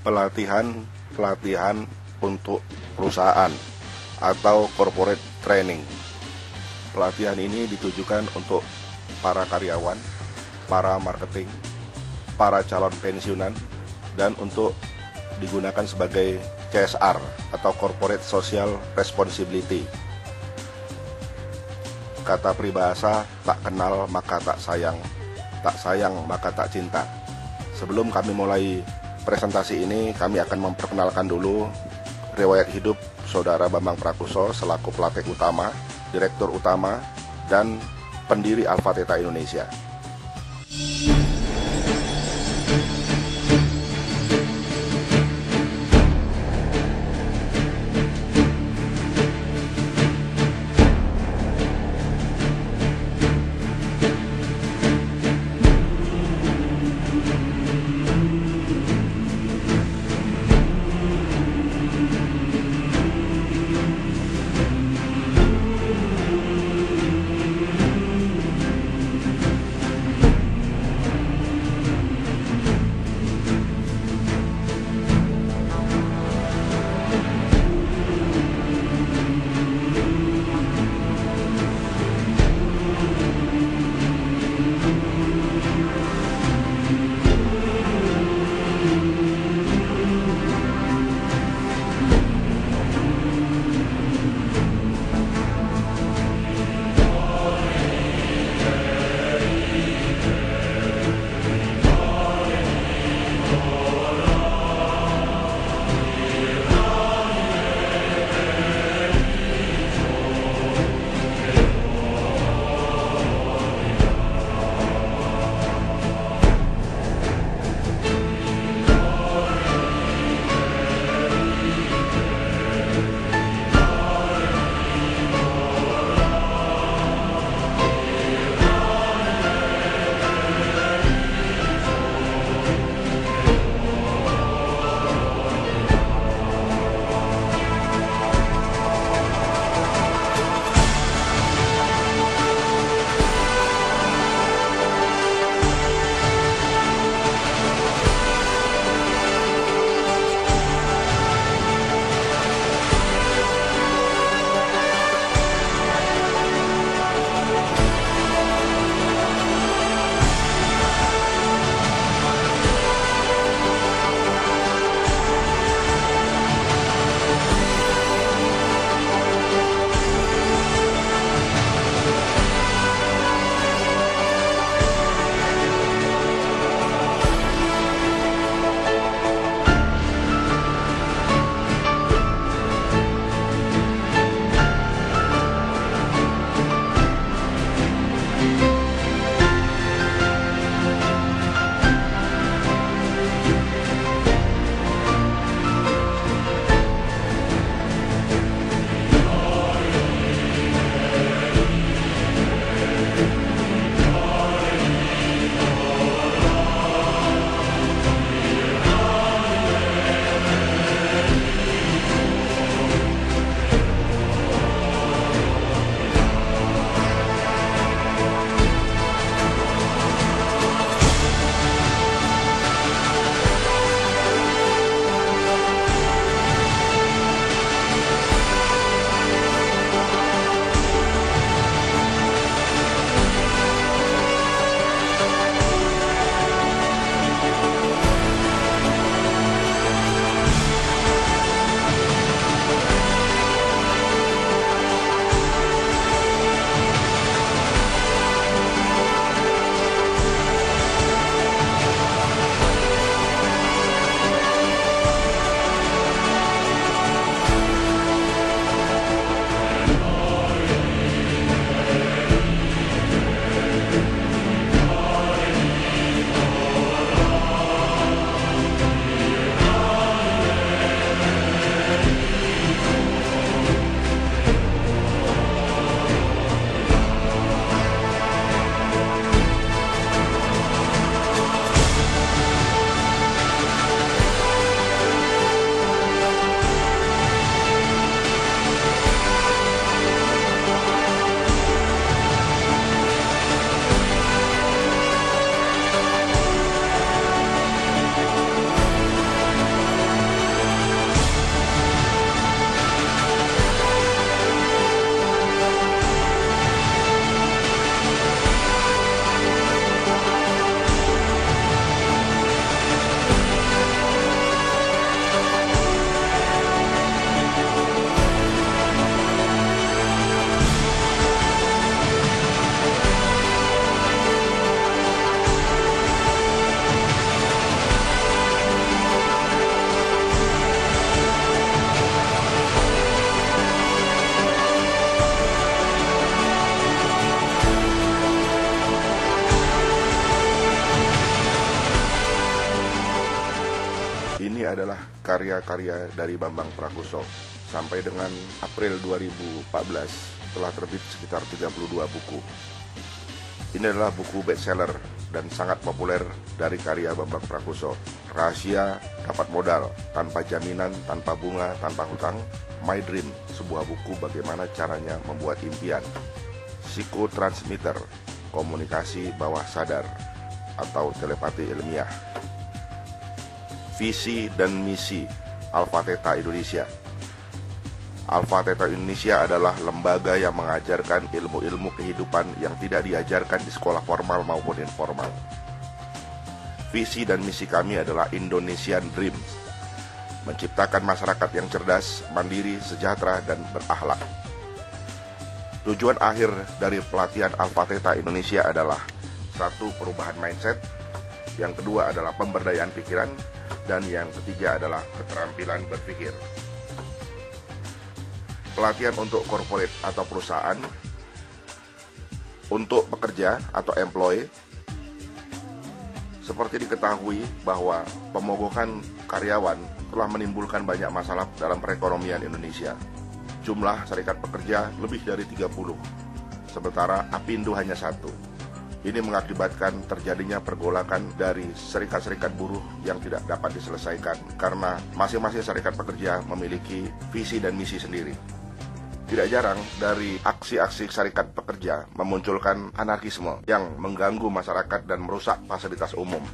pelatihan untuk perusahaan atau corporate training. Pelatihan ini ditujukan untuk para karyawan, para marketing, para calon pensiunan, dan untuk digunakan sebagai CSR atau Corporate Social Responsibility. Kata peribahasa, tak kenal maka tak sayang maka tak cinta. Sebelum kami mulai presentasi ini, kami akan memperkenalkan dulu riwayat hidup Saudara Bambang Prakuso selaku pelatih utama, direktur utama, dan pendiri Alpha Theta Indonesia. adalah karya-karya dari Bambang Prakoso. Sampai dengan April 2014 telah terbit sekitar 32 buku. Ini adalah buku bestseller dan sangat populer dari karya Bambang Prakoso. Rahasia Dapat Modal, Tanpa Jaminan, Tanpa Bunga, Tanpa Hutang, My Dream, sebuah buku bagaimana caranya membuat impian. Psikotransmitter, komunikasi bawah sadar atau telepati ilmiah. Visi dan misi Alpha Theta Indonesia. Alpha Theta Indonesia adalah lembaga yang mengajarkan ilmu-ilmu kehidupan yang tidak diajarkan di sekolah formal maupun informal. Visi dan misi kami adalah Indonesian Dreams, menciptakan masyarakat yang cerdas, mandiri, sejahtera, dan berakhlak. Tujuan akhir dari pelatihan Alpha Theta Indonesia adalah 1. Perubahan mindset, yang kedua adalah pemberdayaan pikiran, dan yang ketiga adalah keterampilan berpikir. Pelatihan untuk corporate atau perusahaan, untuk pekerja atau employee. Seperti diketahui bahwa pemogokan karyawan telah menimbulkan banyak masalah dalam perekonomian Indonesia. Jumlah serikat pekerja lebih dari 30, sementara Apindo hanya 1. Ini mengakibatkan terjadinya pergolakan dari serikat-serikat buruh yang tidak dapat diselesaikan karena masing-masing serikat pekerja memiliki visi dan misi sendiri. Tidak jarang dari aksi-aksi serikat pekerja memunculkan anarkisme yang mengganggu masyarakat dan merusak fasilitas umum.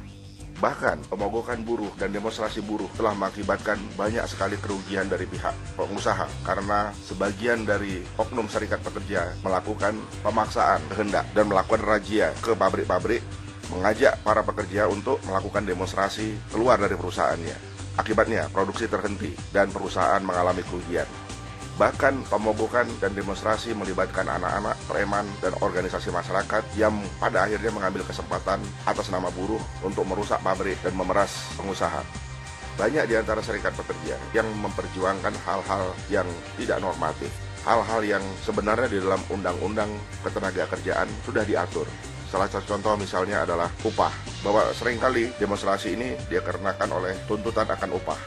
Bahkan pemogokan buruh dan demonstrasi buruh telah mengakibatkan banyak sekali kerugian dari pihak pengusaha karena sebagian dari oknum serikat pekerja melakukan pemaksaan kehendak dan melakukan razia ke pabrik-pabrik, mengajak para pekerja untuk melakukan demonstrasi keluar dari perusahaannya. Akibatnya produksi terhenti dan perusahaan mengalami kerugian. Bahkan pemogokan dan demonstrasi melibatkan anak-anak, preman, dan organisasi masyarakat yang pada akhirnya mengambil kesempatan atas nama buruh untuk merusak pabrik dan memeras pengusaha. Banyak di antara serikat pekerja yang memperjuangkan hal-hal yang tidak normatif, hal-hal yang sebenarnya di dalam undang-undang ketenagakerjaan sudah diatur. Salah satu contoh misalnya adalah upah, bahwa seringkali demonstrasi ini dikarenakan oleh tuntutan akan upah.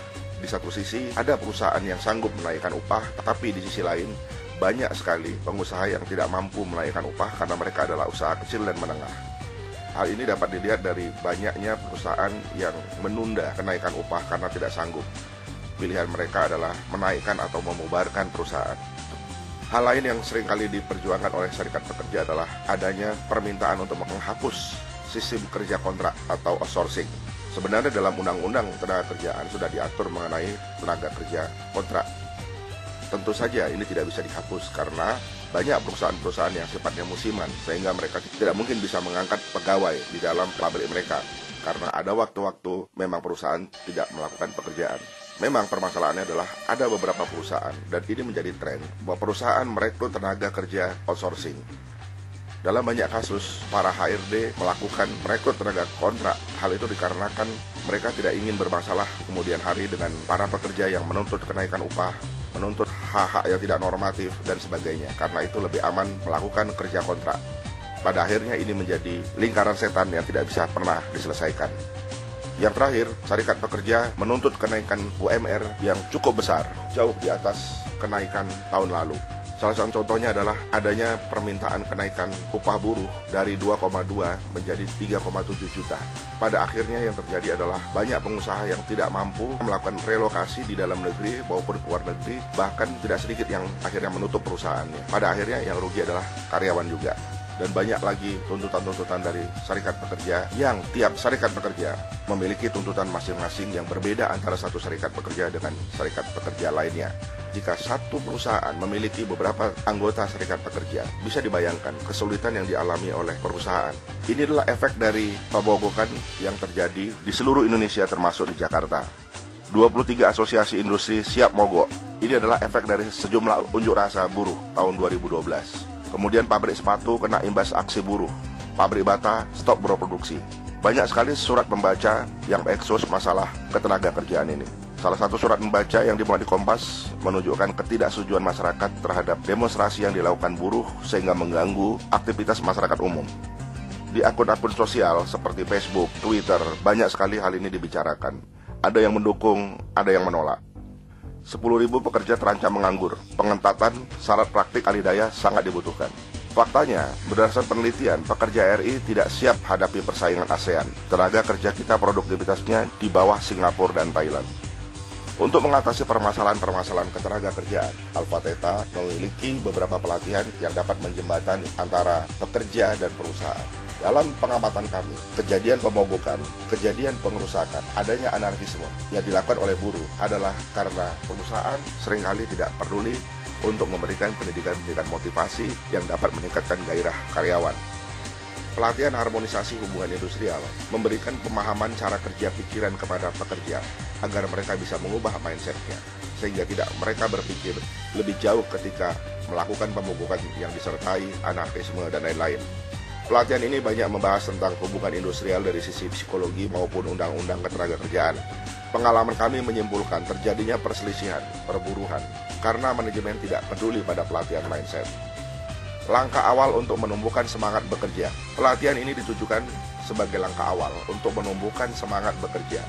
Di satu sisi, ada perusahaan yang sanggup menaikkan upah, tetapi di sisi lain, banyak sekali pengusaha yang tidak mampu menaikkan upah karena mereka adalah usaha kecil dan menengah. Hal ini dapat dilihat dari banyaknya perusahaan yang menunda kenaikan upah karena tidak sanggup. Pilihan mereka adalah menaikkan atau memubarkan perusahaan. Hal lain yang seringkali diperjuangkan oleh serikat pekerja adalah adanya permintaan untuk menghapus sistem kerja kontrak atau outsourcing. Sebenarnya dalam undang-undang tenaga kerjaan sudah diatur mengenai tenaga kerja kontrak. Tentu saja ini tidak bisa dihapus karena banyak perusahaan-perusahaan yang sifatnya musiman sehingga mereka tidak mungkin bisa mengangkat pegawai di dalam pabrik mereka karena ada waktu-waktu memang perusahaan tidak melakukan pekerjaan. Memang permasalahannya adalah ada beberapa perusahaan dan ini menjadi tren bahwa perusahaan merekrut tenaga kerja outsourcing. Dalam banyak kasus, para HRD melakukan merekrut tenaga kontrak. Hal itu dikarenakan mereka tidak ingin bermasalah kemudian hari dengan para pekerja yang menuntut kenaikan upah, menuntut hak-hak yang tidak normatif, dan sebagainya. Karena itu lebih aman melakukan kerja kontrak. Pada akhirnya ini menjadi lingkaran setan yang tidak bisa pernah diselesaikan. Yang terakhir, serikat pekerja menuntut kenaikan UMR yang cukup besar, jauh di atas kenaikan tahun lalu. Salah satu contohnya adalah adanya permintaan kenaikan upah buruh dari 2,2 menjadi 3,7 juta. Pada akhirnya yang terjadi adalah banyak pengusaha yang tidak mampu melakukan relokasi di dalam negeri maupun luar negeri, bahkan tidak sedikit yang akhirnya menutup perusahaannya. Pada akhirnya yang rugi adalah karyawan juga. Dan banyak lagi tuntutan-tuntutan dari serikat pekerja yang tiap serikat pekerja memiliki tuntutan masing-masing yang berbeda antara satu serikat pekerja dengan serikat pekerja lainnya. Jika satu perusahaan memiliki beberapa anggota serikat pekerja, bisa dibayangkan kesulitan yang dialami oleh perusahaan. Ini adalah efek dari pemogokan yang terjadi di seluruh Indonesia termasuk di Jakarta. 23 asosiasi industri siap mogok. Ini adalah efek dari sejumlah unjuk rasa buruh tahun 2012. Kemudian pabrik sepatu kena imbas aksi buruh. Pabrik bata stop berproduksi. Banyak sekali surat membaca yang ekspos masalah ketenagakerjaan ini. Salah satu surat membaca yang dimuat di Kompas menunjukkan ketidaksetujuan masyarakat terhadap demonstrasi yang dilakukan buruh sehingga mengganggu aktivitas masyarakat umum. Di akun-akun sosial seperti Facebook, Twitter, banyak sekali hal ini dibicarakan. Ada yang mendukung, ada yang menolak. 10.000 pekerja terancam menganggur. Pengetatan syarat praktik alidaya sangat dibutuhkan. Faktanya, berdasarkan penelitian, pekerja RI tidak siap hadapi persaingan ASEAN. Tenaga kerja kita produktivitasnya di bawah Singapura dan Thailand. Untuk mengatasi permasalahan-permasalahan ketenaga kerjaan, Alpha Theta memiliki beberapa pelatihan yang dapat menjembatani antara pekerja dan perusahaan. Dalam pengamatan kami, kejadian pemogokan, kejadian pengerusakan, adanya anarkisme yang dilakukan oleh buruh adalah karena perusahaan seringkali tidak peduli untuk memberikan pendidikan-pendidikan motivasi yang dapat meningkatkan gairah karyawan. Pelatihan harmonisasi hubungan industrial memberikan pemahaman cara kerja pikiran kepada pekerja agar mereka bisa mengubah mindset-nya, sehingga tidak mereka berpikir lebih jauh ketika melakukan pemogokan yang disertai anarkisme dan lain-lain. Pelatihan ini banyak membahas tentang hubungan industrial dari sisi psikologi maupun undang-undang ketenagakerjaan. Pengalaman kami menyimpulkan terjadinya perselisihan, perburuhan, karena manajemen tidak peduli pada pelatihan mindset. Langkah awal untuk menumbuhkan semangat bekerja. Pelatihan ini ditujukan sebagai langkah awal untuk menumbuhkan semangat bekerja.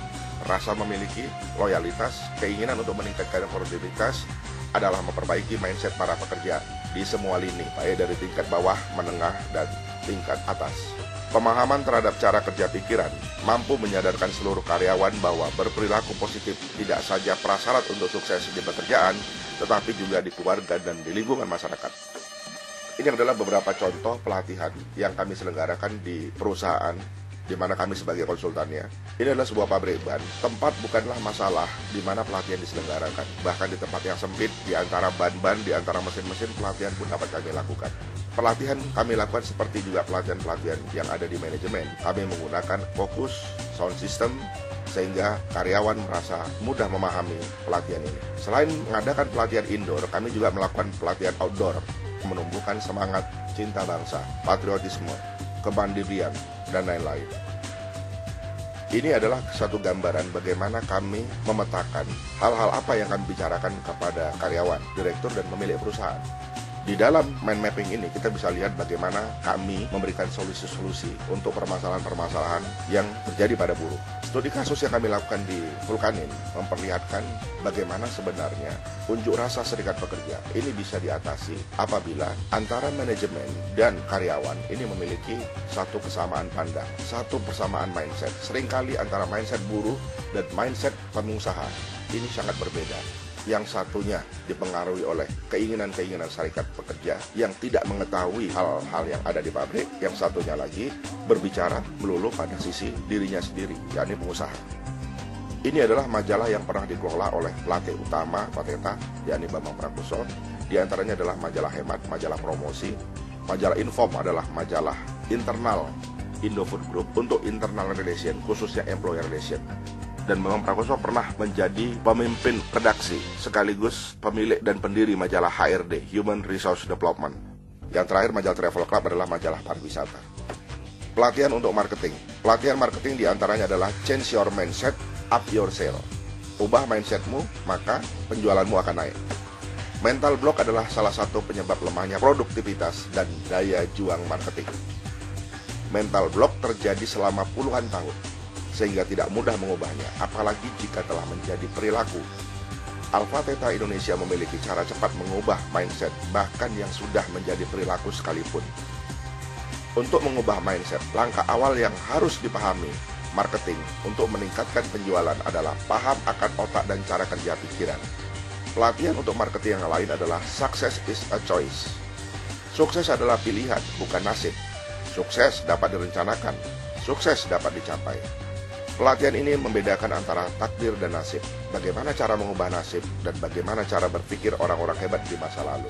Rasa memiliki, loyalitas, keinginan untuk meningkatkan produktivitas adalah memperbaiki mindset para pekerja di semua lini, baik dari tingkat bawah, menengah, dan tingkat atas. Pemahaman terhadap cara kerja pikiran mampu menyadarkan seluruh karyawan bahwa berperilaku positif tidak saja prasyarat untuk sukses di pekerjaan, tetapi juga di keluarga dan di lingkungan masyarakat. Ini adalah beberapa contoh pelatihan yang kami selenggarakan di perusahaan di mana kami sebagai konsultannya. Ini adalah sebuah pabrik ban. Tempat bukanlah masalah di mana pelatihan diselenggarakan. Bahkan di tempat yang sempit, di antara ban-ban, di antara mesin-mesin, pelatihan pun dapat kami lakukan. Pelatihan kami lakukan seperti juga pelatihan-pelatihan yang ada di manajemen. Kami menggunakan fokus, sound system, sehingga karyawan merasa mudah memahami pelatihan ini. Selain mengadakan pelatihan indoor, kami juga melakukan pelatihan outdoor, menumbuhkan semangat cinta bangsa, patriotisme, kemandirian, dan lain-lain. Ini adalah satu gambaran bagaimana kami memetakan hal-hal apa yang kami bicarakan kepada karyawan, direktur, dan pemilik perusahaan. Di dalam mind mapping ini kita bisa lihat bagaimana kami memberikan solusi-solusi untuk permasalahan-permasalahan yang terjadi pada buruh. Studi kasus yang kami lakukan di Vulkanin memperlihatkan bagaimana sebenarnya unjuk rasa serikat pekerja ini bisa diatasi apabila antara manajemen dan karyawan ini memiliki satu kesamaan pandang, satu persamaan mindset. Seringkali antara mindset buruh dan mindset pengusaha ini sangat berbeda. Yang satunya dipengaruhi oleh keinginan-keinginan serikat pekerja yang tidak mengetahui hal-hal yang ada di pabrik. Yang satunya lagi berbicara melulu pada sisi dirinya sendiri, yakni pengusaha. Ini adalah majalah yang pernah dikelola oleh pelatih utama Alpha Theta, yakni Bambang Prakoso. Di antaranya adalah majalah Hemat, majalah promosi. Majalah Inform adalah majalah internal Indofood Group untuk internal relation, khususnya employer relation. Dan Bambang Prakoso pernah menjadi pemimpin redaksi sekaligus pemilik dan pendiri majalah HRD, Human Resource Development. Yang terakhir majalah Travel Club adalah majalah pariwisata. Pelatihan untuk marketing. Pelatihan marketing diantaranya adalah change your mindset, up your sale. Ubah mindsetmu, maka penjualanmu akan naik. Mental block adalah salah satu penyebab lemahnya produktivitas dan daya juang marketing. Mental block terjadi selama puluhan tahun, sehingga tidak mudah mengubahnya, apalagi jika telah menjadi perilaku. Alpha Theta Indonesia memiliki cara cepat mengubah mindset, bahkan yang sudah menjadi perilaku sekalipun. Untuk mengubah mindset, langkah awal yang harus dipahami marketing untuk meningkatkan penjualan adalah paham akan otak dan cara kerja pikiran. Pelatihan untuk marketing yang lain adalah success is a choice. Sukses adalah pilihan, bukan nasib. Sukses dapat direncanakan, sukses dapat dicapai. Pelatihan ini membedakan antara takdir dan nasib. Bagaimana cara mengubah nasib dan bagaimana cara berpikir orang-orang hebat di masa lalu.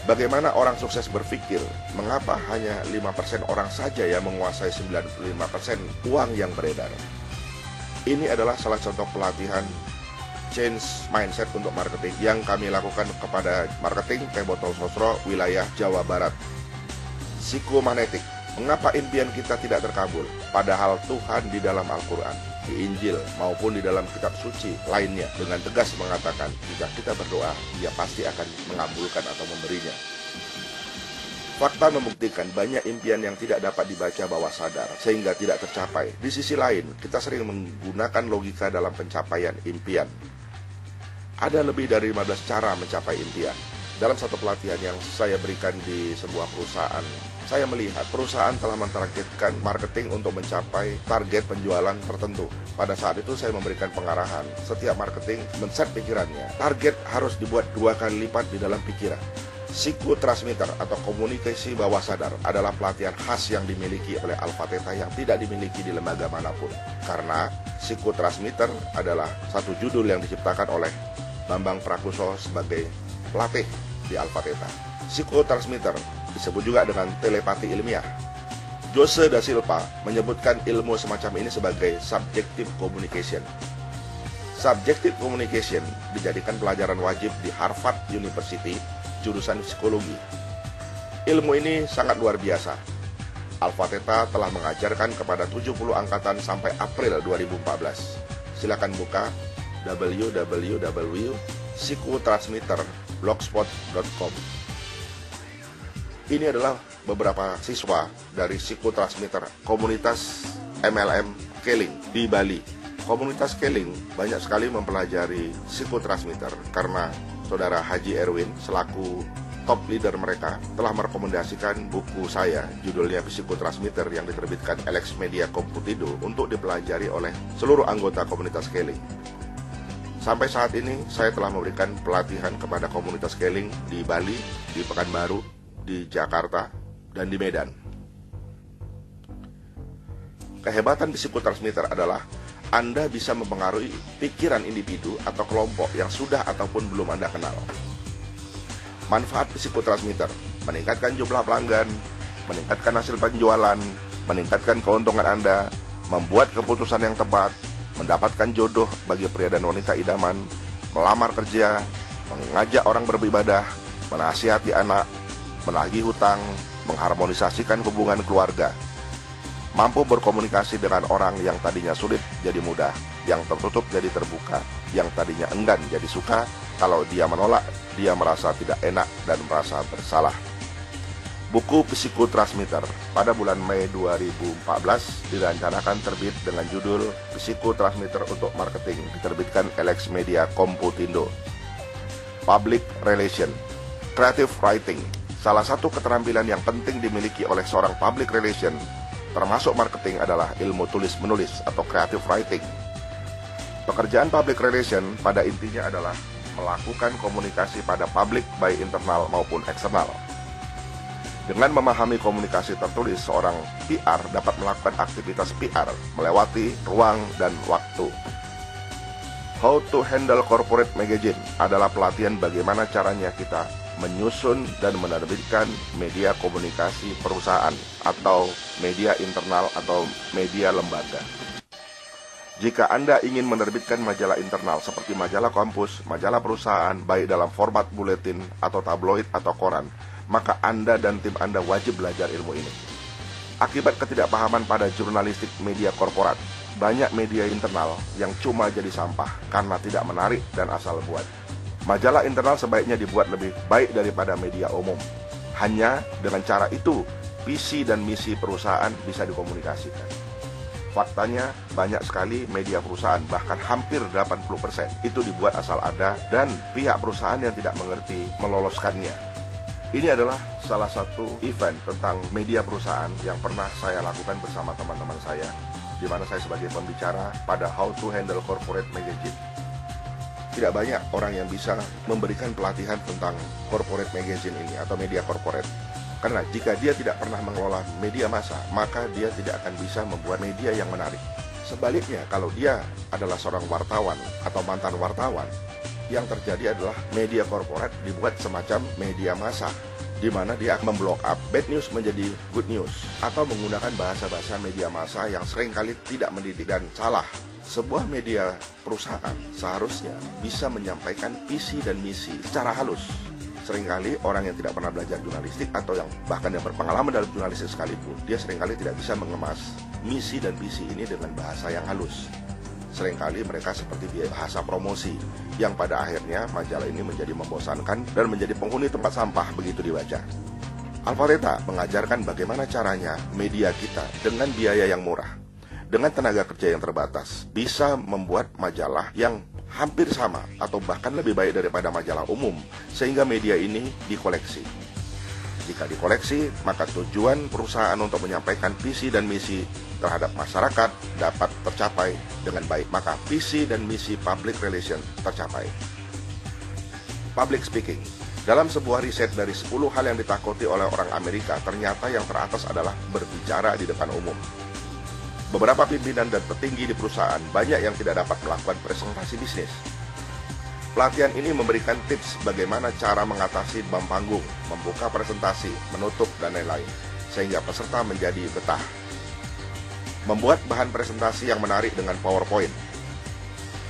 Bagaimana orang sukses berpikir, mengapa hanya 5% orang saja yang menguasai 95% uang yang beredar. Ini adalah salah contoh pelatihan change mindset untuk marketing yang kami lakukan kepada marketing Teh Botol Sosro wilayah Jawa Barat. Psikomagnetik. Mengapa impian kita tidak terkabul? Padahal Tuhan di dalam Al-Quran, di Injil, maupun di dalam kitab suci lainnya dengan tegas mengatakan jika kita berdoa, Dia pasti akan mengabulkan atau memberinya. Fakta membuktikan banyak impian yang tidak dapat dibaca bawah sadar, sehingga tidak tercapai. Di sisi lain, kita sering menggunakan logika dalam pencapaian impian. Ada lebih dari 15 cara mencapai impian. Dalam satu pelatihan yang saya berikan di sebuah perusahaan, saya melihat perusahaan telah mentargetkan marketing untuk mencapai target penjualan tertentu. Pada saat itu saya memberikan pengarahan, setiap marketing men-set pikirannya. Target harus dibuat 2 kali lipat di dalam pikiran. Psikotransmitter atau komunikasi bawah sadar adalah pelatihan khas yang dimiliki oleh Alpha Theta yang tidak dimiliki di lembaga manapun. Karena psikotransmitter adalah satu judul yang diciptakan oleh Bambang Prakuso sebagai pelatih di Alpha Theta. Psikotransmitter disebut juga dengan telepati ilmiah. Jose da Silva menyebutkan ilmu semacam ini sebagai subjective communication. Subjective communication dijadikan pelajaran wajib di Harvard University, jurusan psikologi. Ilmu ini sangat luar biasa. Alpha Theta telah mengajarkan kepada 70 angkatan sampai April 2014. Silakan buka www.psikotransmitter.blogspot.com. Ini adalah beberapa siswa dari psikotransmitter komunitas MLM Keling di Bali. Komunitas Keling banyak sekali mempelajari psikotransmitter karena Saudara Haji Erwin selaku top leader mereka telah merekomendasikan buku saya, judulnya Psikotransmitter, yang diterbitkan Alex Media Komputindo untuk dipelajari oleh seluruh anggota komunitas Keling. Sampai saat ini saya telah memberikan pelatihan kepada komunitas Keling di Bali, di Pekanbaru, di Jakarta, dan di Medan. Kehebatan psikotransmitter adalah Anda bisa mempengaruhi pikiran individu atau kelompok yang sudah ataupun belum Anda kenal. Manfaat psikotransmitter: meningkatkan jumlah pelanggan, meningkatkan hasil penjualan, meningkatkan keuntungan Anda, membuat keputusan yang tepat, mendapatkan jodoh bagi pria dan wanita idaman, melamar kerja, mengajak orang beribadah, menasihati anak, menagih hutang, mengharmonisasikan hubungan keluarga, mampu berkomunikasi dengan orang yang tadinya sulit jadi mudah, yang tertutup jadi terbuka, yang tadinya enggan jadi suka. Kalau dia menolak, dia merasa tidak enak dan merasa bersalah. Buku Psikotransmitter pada bulan Mei 2014 direncanakan terbit dengan judul Psikotransmitter untuk Marketing, diterbitkan Alex Media Komputindo. Public Relation, Creative Writing. Salah satu keterampilan yang penting dimiliki oleh seorang public relation termasuk marketing adalah ilmu tulis-menulis atau creative writing. Pekerjaan public relation pada intinya adalah melakukan komunikasi pada publik baik internal maupun eksternal. Dengan memahami komunikasi tertulis, seorang PR dapat melakukan aktivitas PR melewati ruang dan waktu. How to Handle Corporate Magazine adalah pelatihan bagaimana caranya kita menyusun dan menerbitkan media komunikasi perusahaan atau media internal atau media lembaga. Jika Anda ingin menerbitkan majalah internal seperti majalah kampus, majalah perusahaan, baik dalam format buletin atau tabloid atau koran, maka Anda dan tim Anda wajib belajar ilmu ini. Akibat ketidakpahaman pada jurnalistik media korporat, banyak media internal yang cuma jadi sampah karena tidak menarik dan asal buat. Majalah internal sebaiknya dibuat lebih baik daripada media umum. Hanya dengan cara itu, visi dan misi perusahaan bisa dikomunikasikan. Faktanya, banyak sekali media perusahaan, bahkan hampir 80%, itu dibuat asal ada dan pihak perusahaan yang tidak mengerti meloloskannya. Ini adalah salah satu event tentang media perusahaan yang pernah saya lakukan bersama teman-teman saya, di mana saya sebagai pembicara pada How to Handle Corporate Magazine. Tidak banyak orang yang bisa memberikan pelatihan tentang corporate magazine ini atau media corporate. Karena jika dia tidak pernah mengelola media massa, maka dia tidak akan bisa membuat media yang menarik. Sebaliknya, kalau dia adalah seorang wartawan atau mantan wartawan, yang terjadi adalah media corporate dibuat semacam media massa, di mana dia akan memblow up bad news menjadi good news, atau menggunakan bahasa-bahasa media massa yang seringkali tidak mendidik dan salah. Sebuah media perusahaan seharusnya bisa menyampaikan visi dan misi secara halus. Seringkali orang yang tidak pernah belajar jurnalistik atau yang bahkan yang berpengalaman dalam jurnalistik sekalipun, dia seringkali tidak bisa mengemas misi dan visi ini dengan bahasa yang halus. Seringkali mereka seperti bahasa promosi, yang pada akhirnya majalah ini menjadi membosankan dan menjadi penghuni tempat sampah begitu dibaca. Alpha Theta mengajarkan bagaimana caranya media kita dengan biaya yang murah, dengan tenaga kerja yang terbatas, bisa membuat majalah yang hampir sama atau bahkan lebih baik daripada majalah umum, sehingga media ini dikoleksi. Jika dikoleksi, maka tujuan perusahaan untuk menyampaikan visi dan misi terhadap masyarakat dapat tercapai dengan baik. Maka visi dan misi public relation tercapai. Public speaking. Dalam sebuah riset dari 10 hal yang ditakuti oleh orang Amerika, ternyata yang teratas adalah berbicara di depan umum. Beberapa pimpinan dan petinggi di perusahaan banyak yang tidak dapat melakukan presentasi bisnis. Pelatihan ini memberikan tips bagaimana cara mengatasi demam panggung, membuka presentasi, menutup, dan lain-lain, sehingga peserta menjadi betah. Membuat bahan presentasi yang menarik dengan PowerPoint.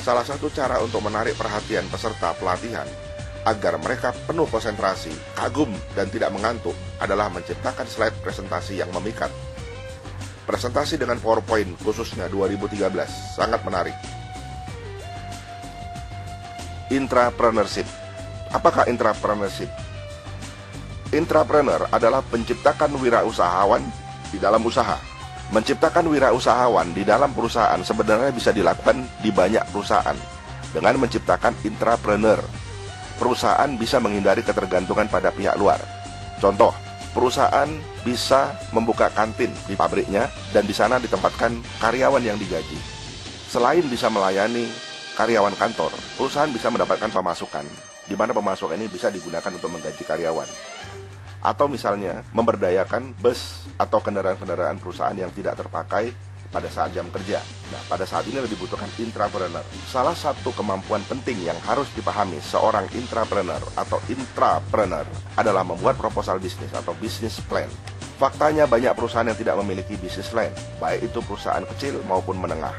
Salah satu cara untuk menarik perhatian peserta pelatihan agar mereka penuh konsentrasi, kagum, dan tidak mengantuk adalah menciptakan slide presentasi yang memikat. Presentasi dengan PowerPoint khususnya 2013 sangat menarik. Intrapreneurship. Apakah intrapreneurship? Intrapreneur adalah penciptakan wirausahawan di dalam usaha. Menciptakan wirausahawan di dalam perusahaan sebenarnya bisa dilakukan di banyak perusahaan dengan menciptakan intrapreneur. Perusahaan bisa menghindari ketergantungan pada pihak luar. Contoh, perusahaan bisa membuka kantin di pabriknya dan di sana ditempatkan karyawan yang digaji. Selain bisa melayani karyawan kantor, perusahaan bisa mendapatkan pemasukan, di mana pemasukan ini bisa digunakan untuk menggaji karyawan. Atau misalnya memberdayakan bus atau kendaraan-kendaraan perusahaan yang tidak terpakai pada saat jam kerja. Nah, pada saat ini dibutuhkan intrapreneur. Salah satu kemampuan penting yang harus dipahami seorang intrapreneur atau intrapreneur adalah membuat proposal bisnis atau business plan. Faktanya banyak perusahaan yang tidak memiliki business plan, baik itu perusahaan kecil maupun menengah.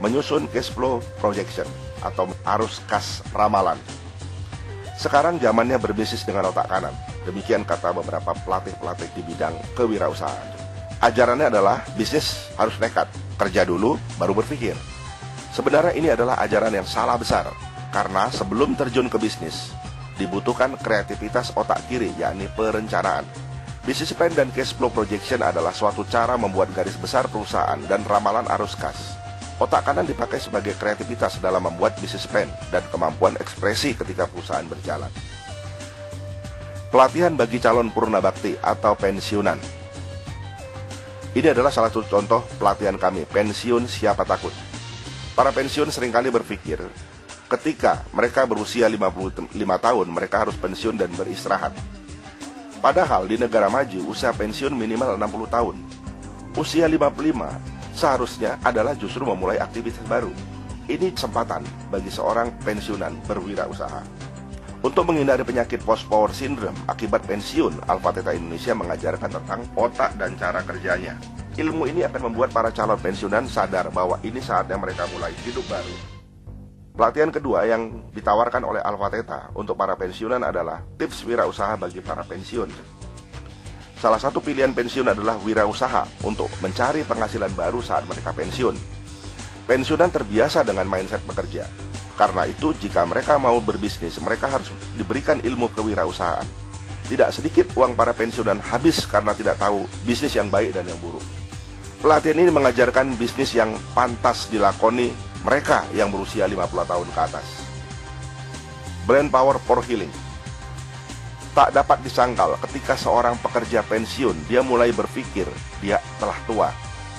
Menyusun cash flow projection atau arus kas ramalan. Sekarang zamannya berbisnis dengan otak kanan. Demikian kata beberapa pelatih-pelatih di bidang kewirausahaan. Ajarannya adalah bisnis harus nekat, kerja dulu baru berpikir. Sebenarnya ini adalah ajaran yang salah besar, karena sebelum terjun ke bisnis dibutuhkan kreativitas otak kiri, yakni perencanaan. Business plan dan cash flow projection adalah suatu cara membuat garis besar perusahaan dan ramalan arus kas. Otak kanan dipakai sebagai kreativitas dalam membuat business plan dan kemampuan ekspresi ketika perusahaan berjalan. Pelatihan bagi calon purna bakti atau pensiunan. Ini adalah salah satu contoh pelatihan kami, pensiun siapa takut. Para pensiun seringkali berpikir, ketika mereka berusia 55 tahun, mereka harus pensiun dan beristirahat. Padahal di negara maju, usia pensiun minimal 60 tahun. Usia 55 seharusnya adalah justru memulai aktivitas baru. Ini kesempatan bagi seorang pensiunan berwirausaha. Untuk menghindari penyakit post-power syndrome akibat pensiun, Alpha Theta Indonesia mengajarkan tentang otak dan cara kerjanya. Ilmu ini akan membuat para calon pensiunan sadar bahwa ini saatnya mereka mulai hidup baru. Pelatihan kedua yang ditawarkan oleh Alpha Theta untuk para pensiunan adalah tips wirausaha bagi para pensiun. Salah satu pilihan pensiun adalah wirausaha untuk mencari penghasilan baru saat mereka pensiun. Pensiunan terbiasa dengan mindset bekerja. Karena itu, jika mereka mau berbisnis, mereka harus diberikan ilmu kewirausahaan. Tidak sedikit uang para pensiunan habis karena tidak tahu bisnis yang baik dan yang buruk. Pelatihan ini mengajarkan bisnis yang pantas dilakoni mereka yang berusia 50 tahun ke atas. Brain power for healing. Tak dapat disangkal ketika seorang pekerja pensiun, dia mulai berpikir dia telah tua,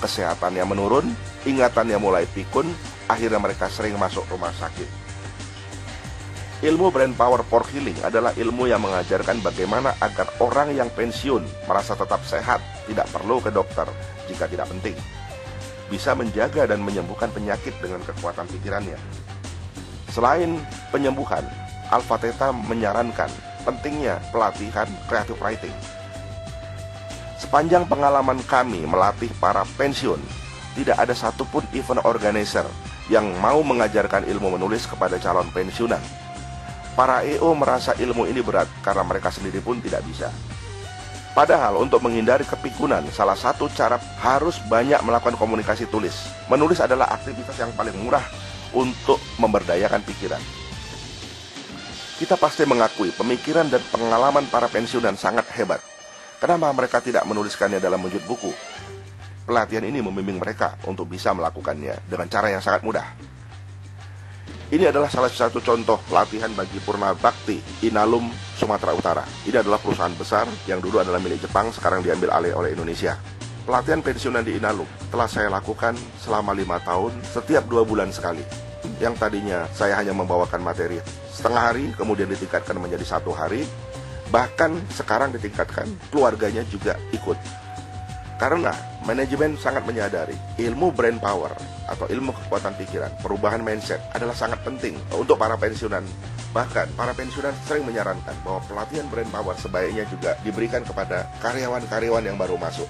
kesehatannya menurun, ingatannya mulai pikun, akhirnya mereka sering masuk rumah sakit. Ilmu brain power for healing adalah ilmu yang mengajarkan bagaimana agar orang yang pensiun merasa tetap sehat, tidak perlu ke dokter jika tidak penting, bisa menjaga dan menyembuhkan penyakit dengan kekuatan pikirannya. Selain penyembuhan, Alpha Theta menyarankan pentingnya pelatihan creative writing. Sepanjang pengalaman kami melatih para pensiun, tidak ada satupun event organizer yang mau mengajarkan ilmu menulis kepada calon pensiunan. Para EO merasa ilmu ini berat karena mereka sendiri pun tidak bisa. Padahal untuk menghindari kepikunan, salah satu cara harus banyak melakukan komunikasi tulis. Menulis adalah aktivitas yang paling murah untuk memberdayakan pikiran. Kita pasti mengakui pemikiran dan pengalaman para pensiunan sangat hebat. Kenapa mereka tidak menuliskannya dalam wujud buku? Pelatihan ini membimbing mereka untuk bisa melakukannya dengan cara yang sangat mudah. Ini adalah salah satu contoh pelatihan bagi Purna Bakti Inalum Sumatera Utara. Ini adalah perusahaan besar yang dulu adalah milik Jepang, sekarang diambil alih oleh Indonesia. Pelatihan pensiunan di Inalum telah saya lakukan selama 5 tahun, setiap 2 bulan sekali. Yang tadinya saya hanya membawakan materi setengah hari, kemudian ditingkatkan menjadi 1 hari. Bahkan sekarang ditingkatkan, keluarganya juga ikut. Karena manajemen sangat menyadari ilmu brain power atau ilmu kekuatan pikiran, perubahan mindset adalah sangat penting untuk para pensiunan. Bahkan para pensiunan sering menyarankan bahwa pelatihan brain power sebaiknya juga diberikan kepada karyawan-karyawan yang baru masuk.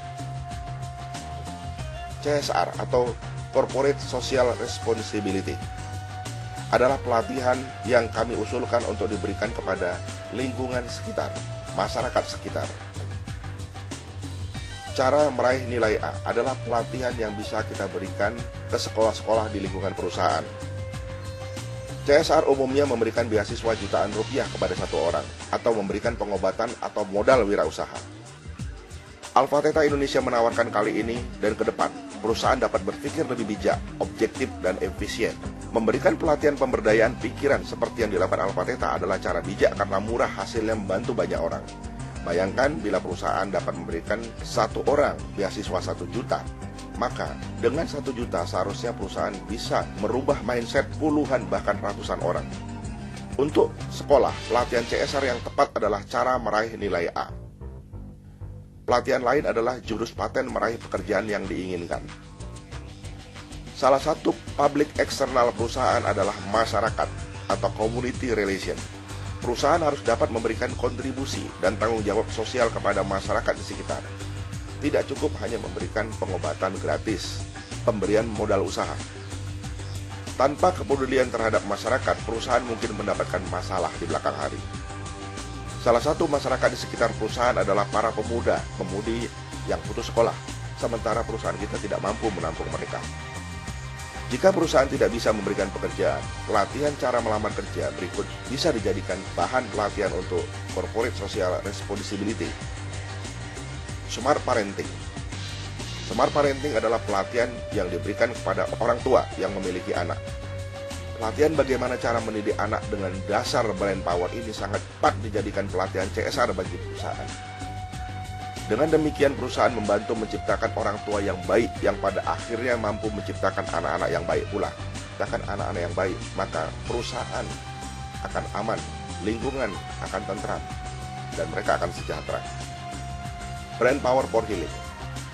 CSR atau Corporate Social Responsibility adalah pelatihan yang kami usulkan untuk diberikan kepada lingkungan sekitar, masyarakat sekitar. Cara meraih nilai A adalah pelatihan yang bisa kita berikan ke sekolah-sekolah di lingkungan perusahaan. CSR umumnya memberikan beasiswa jutaan rupiah kepada 1 orang, atau memberikan pengobatan atau modal wirausaha. Alpha Theta Indonesia menawarkan kali ini dan ke depan, perusahaan dapat berpikir lebih bijak, objektif, dan efisien. Memberikan pelatihan pemberdayaan pikiran seperti yang dilakukan Alpha Theta adalah cara bijak karena murah, hasilnya membantu banyak orang. Bayangkan bila perusahaan dapat memberikan 1 orang beasiswa 1 juta, maka dengan 1 juta seharusnya perusahaan bisa merubah mindset puluhan bahkan ratusan orang. Untuk sekolah, pelatihan CSR yang tepat adalah cara meraih nilai A. Pelatihan lain adalah jurus paten meraih pekerjaan yang diinginkan. Salah satu public eksternal perusahaan adalah masyarakat atau community relation. Perusahaan harus dapat memberikan kontribusi dan tanggung jawab sosial kepada masyarakat di sekitar. Tidak cukup hanya memberikan pengobatan gratis, pemberian modal usaha. Tanpa kepedulian terhadap masyarakat, perusahaan mungkin mendapatkan masalah di belakang hari. Salah satu masyarakat di sekitar perusahaan adalah para pemudi yang putus sekolah, sementara perusahaan kita tidak mampu menampung mereka. Jika perusahaan tidak bisa memberikan pekerjaan, pelatihan cara melamar kerja berikut bisa dijadikan bahan pelatihan untuk Corporate Social Responsibility. Smart Parenting. Smart Parenting adalah pelatihan yang diberikan kepada orang tua yang memiliki anak. Pelatihan bagaimana cara mendidik anak dengan dasar brain power ini sangat tepat dijadikan pelatihan CSR bagi perusahaan. Dengan demikian perusahaan membantu menciptakan orang tua yang baik yang pada akhirnya mampu menciptakan anak-anak yang baik pula. Menciptakan anak-anak yang baik, maka perusahaan akan aman, lingkungan akan tentram, dan mereka akan sejahtera. Brain Power for Healing.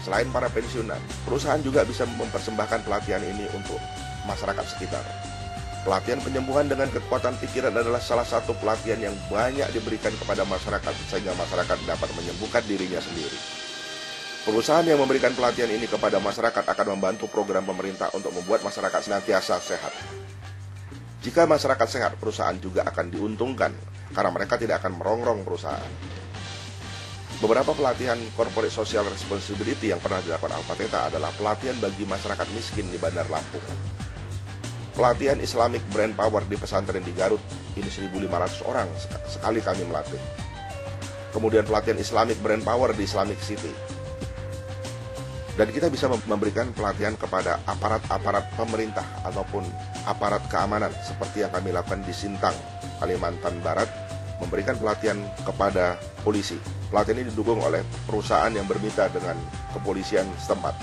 Selain para pensiunan, perusahaan juga bisa mempersembahkan pelatihan ini untuk masyarakat sekitar. Pelatihan penyembuhan dengan kekuatan pikiran adalah salah satu pelatihan yang banyak diberikan kepada masyarakat sehingga masyarakat dapat menyembuhkan dirinya sendiri. Perusahaan yang memberikan pelatihan ini kepada masyarakat akan membantu program pemerintah untuk membuat masyarakat senantiasa sehat. Jika masyarakat sehat, perusahaan juga akan diuntungkan karena mereka tidak akan merongrong perusahaan. Beberapa pelatihan Corporate Social Responsibility yang pernah dilakukan Alpha Theta adalah pelatihan bagi masyarakat miskin di Bandar Lampung. Pelatihan Islamic Brain Power di pesantren di Garut, ini 1.500 orang sekali kami melatih. Kemudian pelatihan Islamic Brain Power di Islamic City. Dan kita bisa memberikan pelatihan kepada aparat-aparat pemerintah ataupun aparat keamanan seperti yang kami lakukan di Sintang, Kalimantan Barat, memberikan pelatihan kepada polisi. Pelatihan ini didukung oleh perusahaan yang bermitra dengan kepolisian setempat.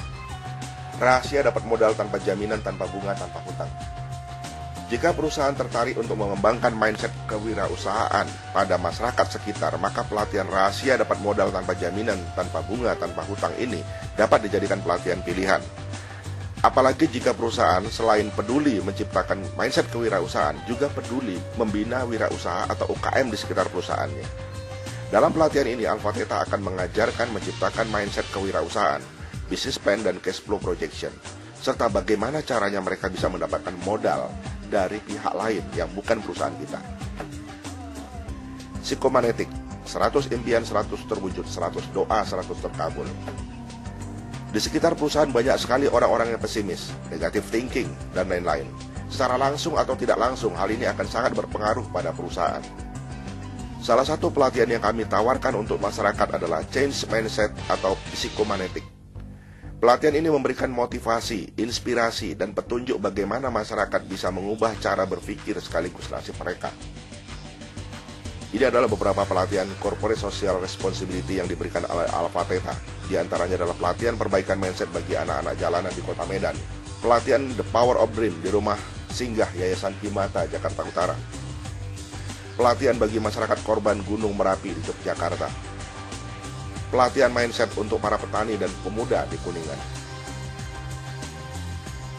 Rahasia dapat modal tanpa jaminan, tanpa bunga, tanpa hutang. Jika perusahaan tertarik untuk mengembangkan mindset kewirausahaan pada masyarakat sekitar, maka pelatihan rahasia dapat modal tanpa jaminan, tanpa bunga, tanpa hutang ini dapat dijadikan pelatihan pilihan. Apalagi jika perusahaan selain peduli menciptakan mindset kewirausahaan, juga peduli membina wirausaha atau UKM di sekitar perusahaannya. Dalam pelatihan ini, Alpha Theta akan mengajarkan menciptakan mindset kewirausahaan, business plan dan cash flow projection, serta bagaimana caranya mereka bisa mendapatkan modal dari pihak lain yang bukan perusahaan kita. Psikomanetik, 100 impian 100 terwujud, 100 doa 100 terkabul. Di sekitar perusahaan banyak sekali orang-orang yang pesimis, negative thinking, dan lain-lain. Secara langsung atau tidak langsung, hal ini akan sangat berpengaruh pada perusahaan. Salah satu pelatihan yang kami tawarkan untuk masyarakat adalah Change Mindset atau Psikomanetik. Pelatihan ini memberikan motivasi, inspirasi, dan petunjuk bagaimana masyarakat bisa mengubah cara berpikir sekaligus nasib mereka. Ini adalah beberapa pelatihan Corporate Social Responsibility yang diberikan oleh Alpha Theta. Di antaranya adalah pelatihan perbaikan mindset bagi anak-anak jalanan di Kota Medan, pelatihan The Power of Dream di Rumah Singgah Yayasan Himata, Jakarta Utara, pelatihan bagi masyarakat korban Gunung Merapi di Yogyakarta, pelatihan mindset untuk para petani dan pemuda di Kuningan.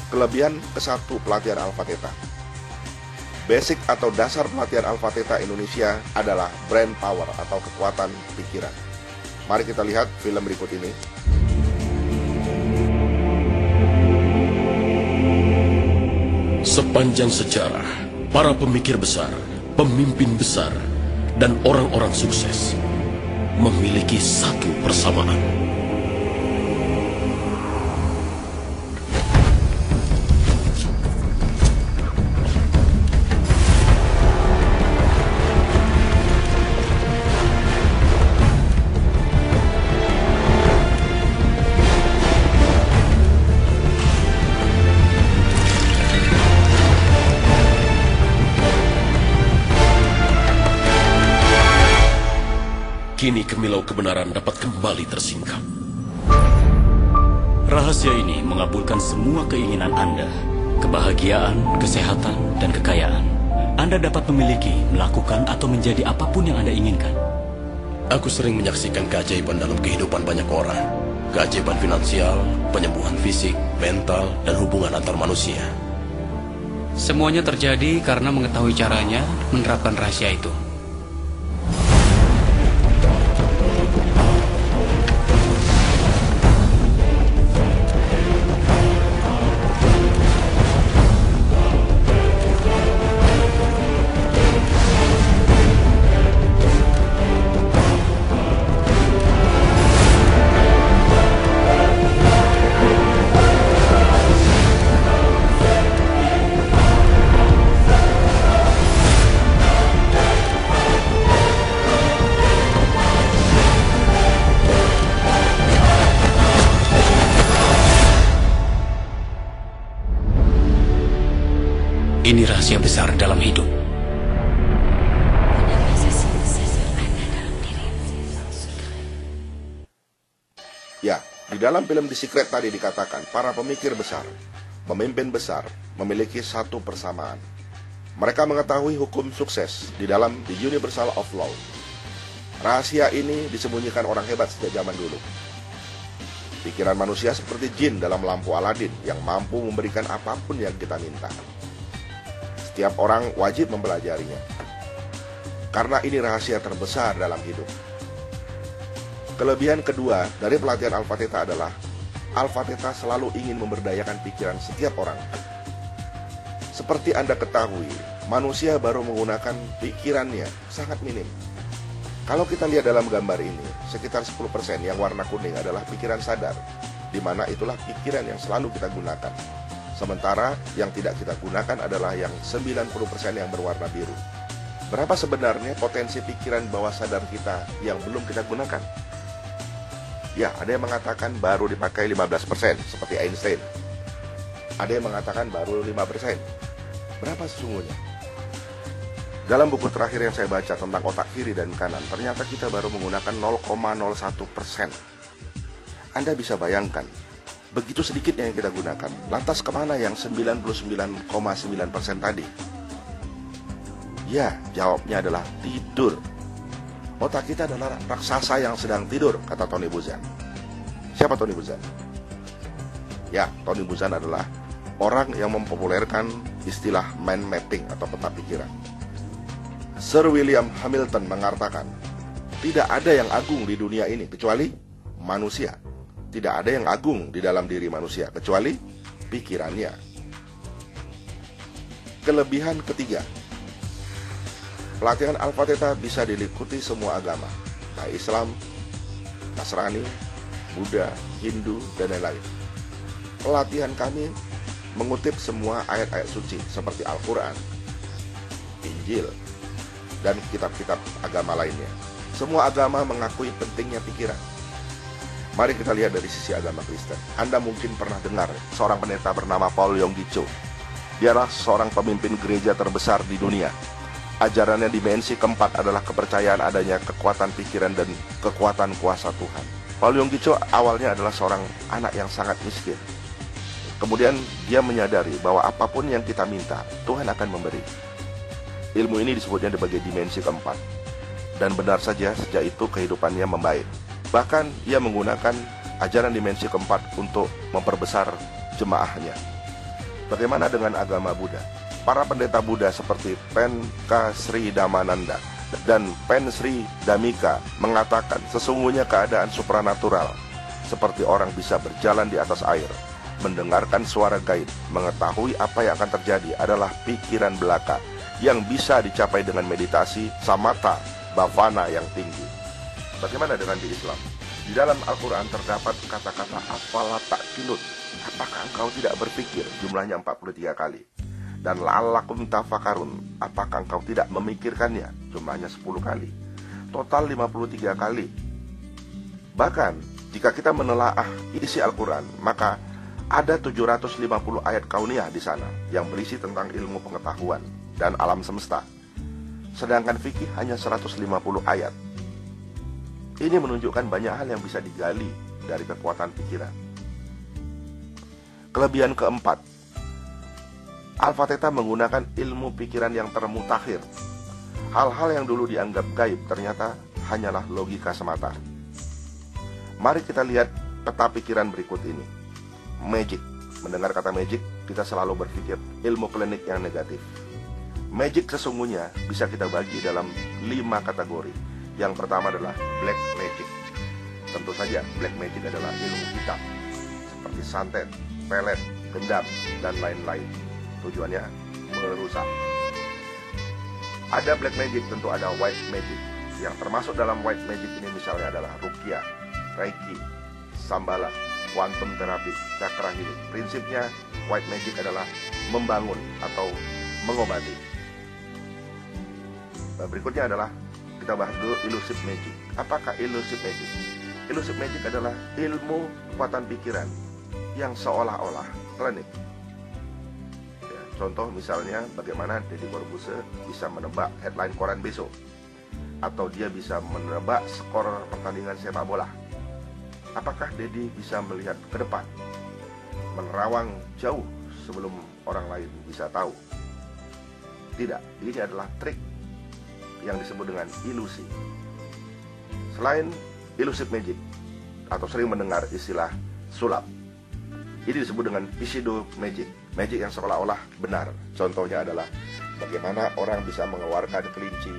Kelebihan ke-1 pelatihan Alpha Theta. Basic atau dasar pelatihan Alpha Theta Indonesia adalah brain power atau kekuatan pikiran. Mari kita lihat film berikut ini. Sepanjang sejarah, para pemikir besar, pemimpin besar, dan orang-orang sukses memiliki satu persamaan. Kini kemilau kebenaran dapat kembali tersingkap. Rahasia ini mengabulkan semua keinginan Anda. Kebahagiaan, kesehatan, dan kekayaan. Anda dapat memiliki, melakukan, atau menjadi apapun yang Anda inginkan. Aku sering menyaksikan keajaiban dalam kehidupan banyak orang. Keajaiban finansial, penyembuhan fisik, mental, dan hubungan antar manusia. Semuanya terjadi karena mengetahui caranya menerapkan rahasia itu. Ini rahasia besar dalam hidup. Ya, di dalam film The Secret tadi dikatakan, para pemikir besar, pemimpin besar, memiliki satu persamaan. Mereka mengetahui hukum sukses di dalam The Universal of Law. Rahasia ini disembunyikan orang hebat sejak zaman dulu. Pikiran manusia seperti jin dalam lampu Aladin yang mampu memberikan apapun yang kita minta. Setiap orang wajib mempelajarinya, karena ini rahasia terbesar dalam hidup. Kelebihan kedua dari pelatihan Alpha Theta adalah Alpha Theta selalu ingin memberdayakan pikiran setiap orang. Seperti Anda ketahui, manusia baru menggunakan pikirannya sangat minim. Kalau kita lihat dalam gambar ini, sekitar 10% yang warna kuning adalah pikiran sadar, di mana itulah pikiran yang selalu kita gunakan. Sementara yang tidak kita gunakan adalah yang 90% yang berwarna biru. Berapa sebenarnya potensi pikiran bawah sadar kita yang belum kita gunakan? Ya, ada yang mengatakan baru dipakai 15%, seperti Einstein. Ada yang mengatakan baru 5%. Berapa sesungguhnya? Dalam buku terakhir yang saya baca tentang otak kiri dan kanan, ternyata kita baru menggunakan 0,01%. Anda bisa bayangkan, begitu sedikit yang kita gunakan. Lantas kemana yang 99,9% tadi? Ya, jawabnya adalah tidur. Otak kita adalah raksasa yang sedang tidur, kata Tony Buzan. Siapa Tony Buzan? Ya, Tony Buzan adalah orang yang mempopulerkan istilah mind mapping atau peta pikiran. Sir William Hamilton mengatakan, tidak ada yang agung di dunia ini kecuali manusia. Tidak ada yang agung di dalam diri manusia kecuali pikirannya. Kelebihan ketiga, pelatihan Alpha Theta bisa diikuti semua agama, baik Islam, Nasrani, Buddha, Hindu, dan lain-lain. Pelatihan kami mengutip semua ayat-ayat suci seperti Al-Quran, Injil, dan kitab-kitab agama lainnya. Semua agama mengakui pentingnya pikiran. Mari kita lihat dari sisi agama Kristen. Anda mungkin pernah dengar seorang pendeta bernama Paul Yonggi Cho. Dialah seorang pemimpin gereja terbesar di dunia. Ajarannya dimensi keempat adalah kepercayaan adanya kekuatan pikiran dan kekuatan kuasa Tuhan. Paul Yonggi Cho awalnya adalah seorang anak yang sangat miskin. Kemudian dia menyadari bahwa apapun yang kita minta, Tuhan akan memberi. Ilmu ini disebutnya sebagai dimensi keempat. Dan benar saja sejak itu kehidupannya membaik. Bahkan ia menggunakan ajaran dimensi keempat untuk memperbesar jemaahnya. Bagaimana dengan agama Buddha? Para pendeta Buddha seperti Penka Sri Damananda dan Pen Sri Damika mengatakan sesungguhnya keadaan supranatural seperti orang bisa berjalan di atas air, mendengarkan suara gaib, mengetahui apa yang akan terjadi adalah pikiran belaka yang bisa dicapai dengan meditasi samatha bhavana yang tinggi. Bagaimana dengan di Islam? Di dalam Al-Quran terdapat kata-kata afala ta'qilun. Apakah engkau tidak berpikir? Jumlahnya 43 kali. Dan la'allakum tafakarun. Apakah engkau tidak memikirkannya? Jumlahnya 10 kali. Total 53 kali. Bahkan jika kita menelaah isi Al-Quran, maka ada 750 ayat kauniyah di sana yang berisi tentang ilmu pengetahuan dan alam semesta. Sedangkan fikih hanya 150 ayat. Ini menunjukkan banyak hal yang bisa digali dari kekuatan pikiran. Kelebihan keempat, Alpha Theta menggunakan ilmu pikiran yang termutakhir. Hal-hal yang dulu dianggap gaib ternyata hanyalah logika semata. Mari kita lihat peta pikiran berikut ini. Magic. Mendengar kata magic, kita selalu berpikir ilmu klinik yang negatif. Magic sesungguhnya bisa kita bagi dalam 5 kategori. Yang pertama adalah black magic. Tentu saja black magic adalah ilmu hitam seperti santet, pelet, gendam, dan lain-lain. Tujuannya merusak. Ada black magic, tentu ada white magic. Yang termasuk dalam white magic ini misalnya adalah ruqyah, reiki, sambala, quantum therapy, chakra healing. Prinsipnya white magic adalah membangun atau mengobati. Berikutnya adalah kita bahas dulu elusive magic. Apakah elusive magic? Elusive magic adalah ilmu kekuatan pikiran yang seolah-olah klinik. Ya, contoh misalnya bagaimana Deddy Corbuzier bisa menebak headline koran besok, atau dia bisa menebak skor pertandingan sepak bola. Apakah Deddy bisa melihat ke depan, menerawang jauh sebelum orang lain bisa tahu? Tidak, ini adalah trik yang disebut dengan ilusi. Selain elusive magic, atau sering mendengar istilah sulap, ini disebut dengan pseudo magic, magic yang seolah-olah benar. Contohnya adalah bagaimana orang bisa mengeluarkan kelinci,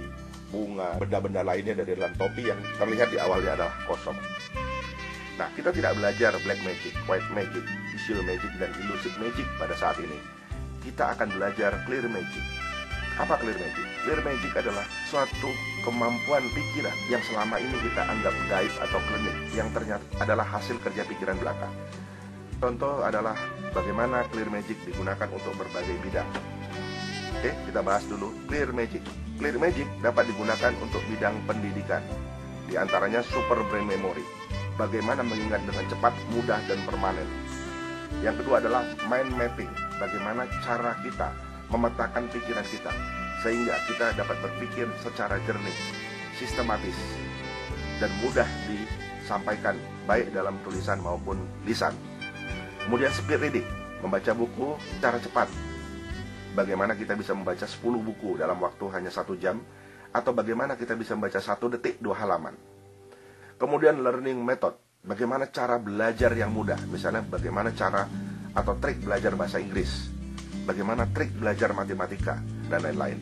bunga, benda-benda lainnya dari dalam topi yang terlihat di awalnya adalah kosong. Nah, kita tidak belajar black magic, white magic, pseudo magic, dan elusive magic pada saat ini. Kita akan belajar clear magic. Apa clear magic? Clear magic adalah suatu kemampuan pikiran yang selama ini kita anggap gaib atau klinik, yang ternyata adalah hasil kerja pikiran belaka. Contoh adalah bagaimana clear magic digunakan untuk berbagai bidang. Oke, kita bahas dulu clear magic. Clear magic dapat digunakan untuk bidang pendidikan, di antaranya super brain memory, bagaimana mengingat dengan cepat, mudah, dan permanen. Yang kedua adalah mind mapping, bagaimana cara kita memetakan pikiran kita sehingga kita dapat berpikir secara jernih, sistematis, dan mudah disampaikan baik dalam tulisan maupun lisan. Kemudian speed reading, membaca buku secara cepat. Bagaimana kita bisa membaca 10 buku dalam waktu hanya 1 jam, atau bagaimana kita bisa membaca 1 detik 2 halaman. Kemudian learning method, bagaimana cara belajar yang mudah, misalnya bagaimana cara atau trik belajar bahasa Inggris, bagaimana trik belajar matematika, dan lain-lain.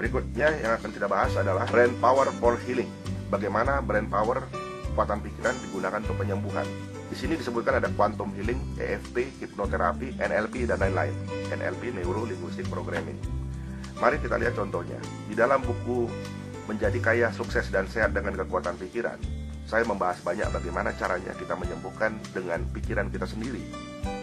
Berikutnya yang akan kita bahas adalah brain power for healing. Bagaimana brain power, kekuatan pikiran, digunakan untuk penyembuhan. Di sini disebutkan ada quantum healing, EFT, hipnoterapi, NLP, dan lain-lain. NLP, Neuro Linguistic Programming. Mari kita lihat contohnya. Di dalam buku Menjadi Kaya, Sukses, dan Sehat dengan Kekuatan Pikiran, saya membahas banyak bagaimana caranya kita menyembuhkan dengan pikiran kita sendiri.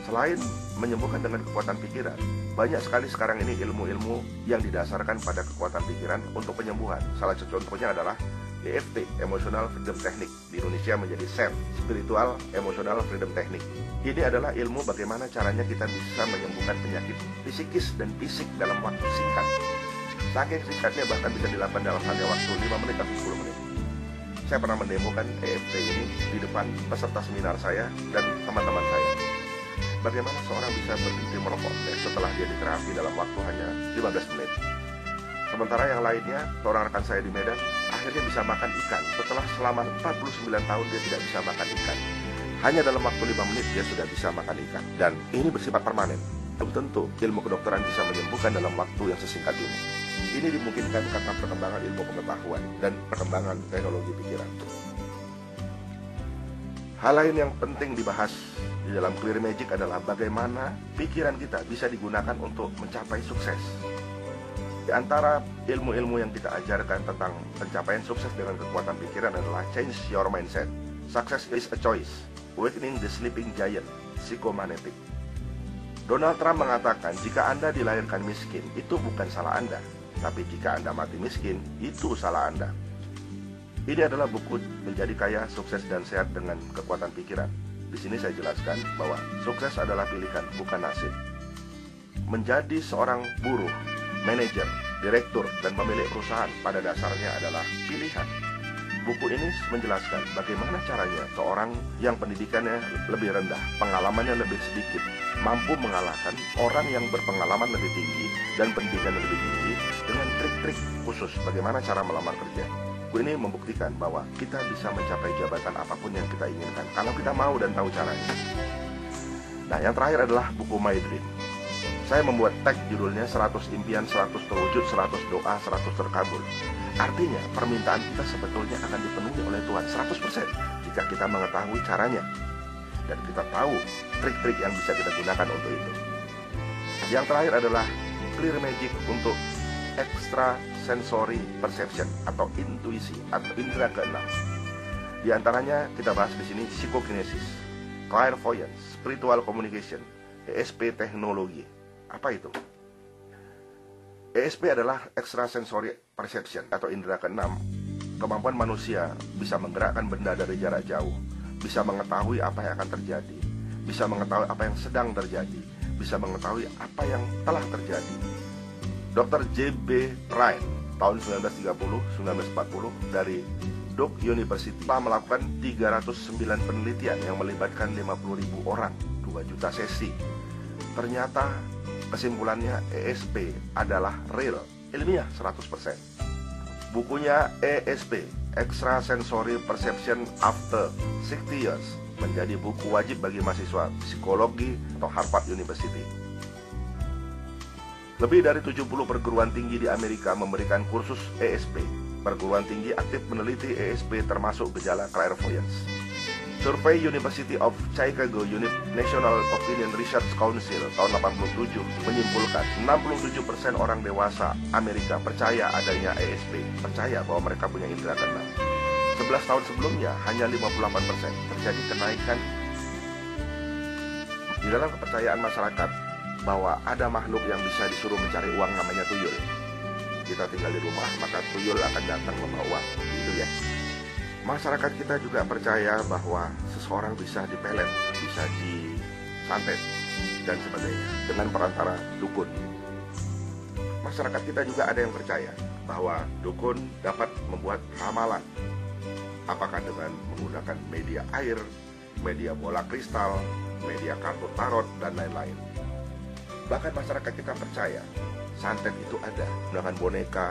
Selain menyembuhkan dengan kekuatan pikiran, banyak sekali sekarang ini ilmu-ilmu yang didasarkan pada kekuatan pikiran untuk penyembuhan. Salah satu contohnya adalah EFT, Emotional Freedom Technique. Di Indonesia menjadi SEF, Spiritual Emotional Freedom Technique. Ini adalah ilmu bagaimana caranya kita bisa menyembuhkan penyakit psikis dan fisik dalam waktu singkat. Saking singkatnya bahkan bisa dilakukan dalam hanya waktu 5 menit atau 10 menit. Saya pernah mendemokan EFT ini di depan peserta seminar saya dan teman-teman saya. Bagaimana seorang bisa berhenti merokok setelah dia diterapi dalam waktu hanya 15 menit. Sementara yang lainnya, seorang rekan saya di Medan akhirnya bisa makan ikan. Setelah selama 49 tahun dia tidak bisa makan ikan. Hanya dalam waktu 5 menit dia sudah bisa makan ikan. Dan ini bersifat permanen. Belum tentu ilmu kedokteran bisa menyembuhkan dalam waktu yang sesingkat ini. Ini dimungkinkan karena perkembangan ilmu pengetahuan dan perkembangan teknologi pikiran. Hal lain yang penting dibahas di dalam Clear Magic adalah bagaimana pikiran kita bisa digunakan untuk mencapai sukses. Di antara ilmu-ilmu yang kita ajarkan tentang pencapaian sukses dengan kekuatan pikiran adalah Change Your Mindset, Success is a Choice, Awakening the Sleeping Giant, Psychomanetic. Donald Trump mengatakan jika Anda dilahirkan miskin, itu bukan salah Anda, tapi jika Anda mati miskin, itu salah Anda. Ini adalah buku Menjadi Kaya, Sukses dan Sehat dengan Kekuatan Pikiran. Di sini saya jelaskan bahwa sukses adalah pilihan, bukan nasib. Menjadi seorang buruh, manajer, direktur, dan pemilik perusahaan pada dasarnya adalah pilihan. Buku ini menjelaskan bagaimana caranya seorang yang pendidikannya lebih rendah, pengalamannya lebih sedikit, mampu mengalahkan orang yang berpengalaman lebih tinggi dan pendidikan lebih tinggi dengan trik-trik khusus bagaimana cara melamar kerja. Buku ini membuktikan bahwa kita bisa mencapai jabatan apapun yang kita inginkan kalau kita mau dan tahu caranya. Nah, yang terakhir adalah buku My Dream. Saya membuat tag judulnya 100 impian, 100 terwujud, 100 doa, 100 terkabul. Artinya, permintaan kita sebetulnya akan dipenuhi oleh Tuhan 100% jika kita mengetahui caranya. Dan kita tahu trik-trik yang bisa kita gunakan untuk itu. Yang terakhir adalah Clear Magic untuk Extra Sensory Perception atau intuisi atau indera keenam. Di antaranya kita bahas di sini psikokinesis, clairvoyance, spiritual communication, ESP teknologi. Apa itu? ESP adalah extrasensory perception atau indera keenam. Kemampuan manusia bisa menggerakkan benda dari jarak jauh, bisa mengetahui apa yang akan terjadi, bisa mengetahui apa yang sedang terjadi, bisa mengetahui apa yang telah terjadi. Dr. J.B. Ryan tahun 1930-1940 dari Duke University telah melakukan 309 penelitian yang melibatkan 50.000 orang, 2 juta sesi. Ternyata kesimpulannya ESP adalah real, ilmiah 100%. Bukunya ESP, Extrasensory Perception After 60 Years, menjadi buku wajib bagi mahasiswa psikologi atau Harvard University. Lebih dari 70 perguruan tinggi di Amerika memberikan kursus ESP. Perguruan tinggi aktif meneliti ESP termasuk gejala clairvoyance. Survei University of Chicago National Opinion Research Council tahun 87 menyimpulkan 67% orang dewasa Amerika percaya adanya ESP, percaya bahwa mereka punya indera keenam. 11 tahun sebelumnya hanya 58%. Terjadi kenaikan di dalam kepercayaan masyarakat bahwa ada makhluk yang bisa disuruh mencari uang namanya tuyul. Kita tinggal di rumah, maka tuyul akan datang membawa uang, gitu ya. Masyarakat kita juga percaya bahwa seseorang bisa dipelet, bisa disantet, dan sebagainya dengan perantara dukun. Masyarakat kita juga ada yang percaya bahwa dukun dapat membuat ramalan, apakah dengan menggunakan media air, media bola kristal, media kartu tarot, dan lain-lain. Bahkan masyarakat kita percaya santet itu ada, menggunakan boneka,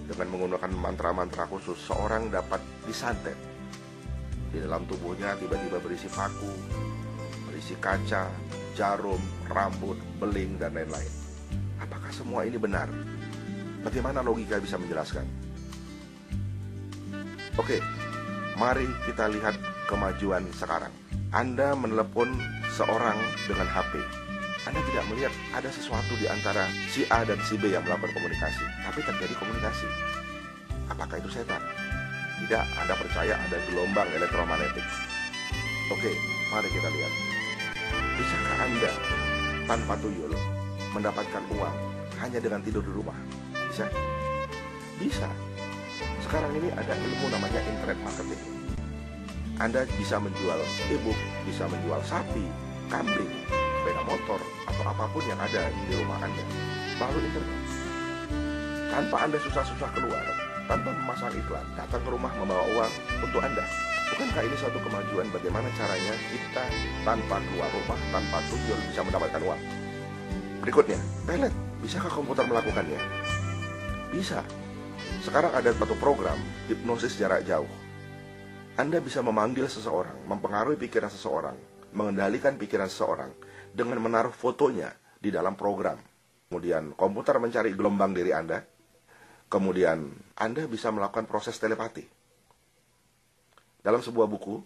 dengan menggunakan mantra-mantra khusus, seorang dapat disantet. Di dalam tubuhnya tiba-tiba berisi paku, berisi kaca, jarum, rambut, beling, dan lain-lain. Apakah semua ini benar? Bagaimana logika bisa menjelaskan? Oke, mari kita lihat kemajuan sekarang. Anda menelepon seorang dengan HP. Anda tidak melihat ada sesuatu di antara si A dan si B yang melakukan komunikasi, tapi terjadi komunikasi. Apakah itu setan? tidak Anda percaya ada gelombang elektromagnetik? Oke, mari kita lihat. Bisakah Anda tanpa tuyul mendapatkan uang hanya dengan tidur di rumah? Bisa? Bisa. Sekarang ini ada ilmu namanya internet marketing. Anda bisa menjual e-book, bisa menjual sapi, kambing, sepeda motor, atau apapun yang ada di rumah Anda melalui internet. Tanpa Anda susah-susah keluar, tanpa memasang iklan, datang ke rumah membawa uang untuk Anda. Bukankah ini suatu kemajuan bagaimana caranya kita tanpa keluar rumah, tanpa tuyul bisa mendapatkan uang? Berikutnya, pelet. Bisakah komputer melakukannya? Bisa. Sekarang ada satu program hipnosis jarak jauh. Anda bisa memanggil seseorang, mempengaruhi pikiran seseorang, mengendalikan pikiran seseorang dengan menaruh fotonya di dalam program. Kemudian komputer mencari gelombang diri Anda. Kemudian Anda bisa melakukan proses telepati. Dalam sebuah buku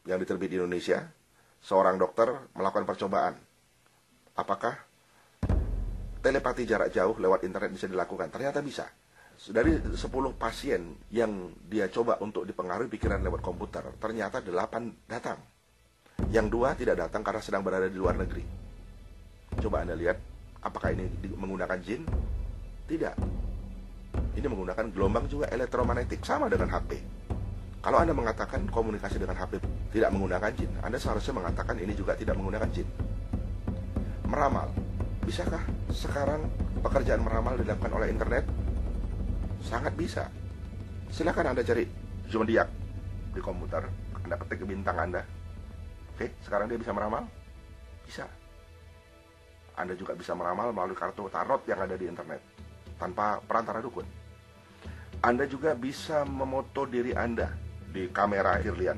yang diterbit di Indonesia, seorang dokter melakukan percobaan. Apakah telepati jarak jauh lewat internet bisa dilakukan? Ternyata bisa. Dari 10 pasien yang dia coba untuk dipengaruhi pikiran lewat komputer, ternyata 8 datang. Yang 2 tidak datang karena sedang berada di luar negeri. Coba Anda lihat, apakah ini menggunakan jin? Tidak. Ini menggunakan gelombang juga elektromagnetik, sama dengan HP. Kalau Anda mengatakan komunikasi dengan HP tidak menggunakan jin, Anda seharusnya mengatakan ini juga tidak menggunakan jin. Meramal. Bisakah sekarang pekerjaan meramal dilakukan oleh internet? Sangat bisa. Silakan Anda cari zodiak di komputer, Anda ketik bintang Anda. Oke, sekarang dia bisa meramal? Bisa. Anda juga bisa meramal melalui kartu tarot yang ada di internet tanpa perantara dukun. Anda juga bisa memoto diri Anda di kamera Kirlian.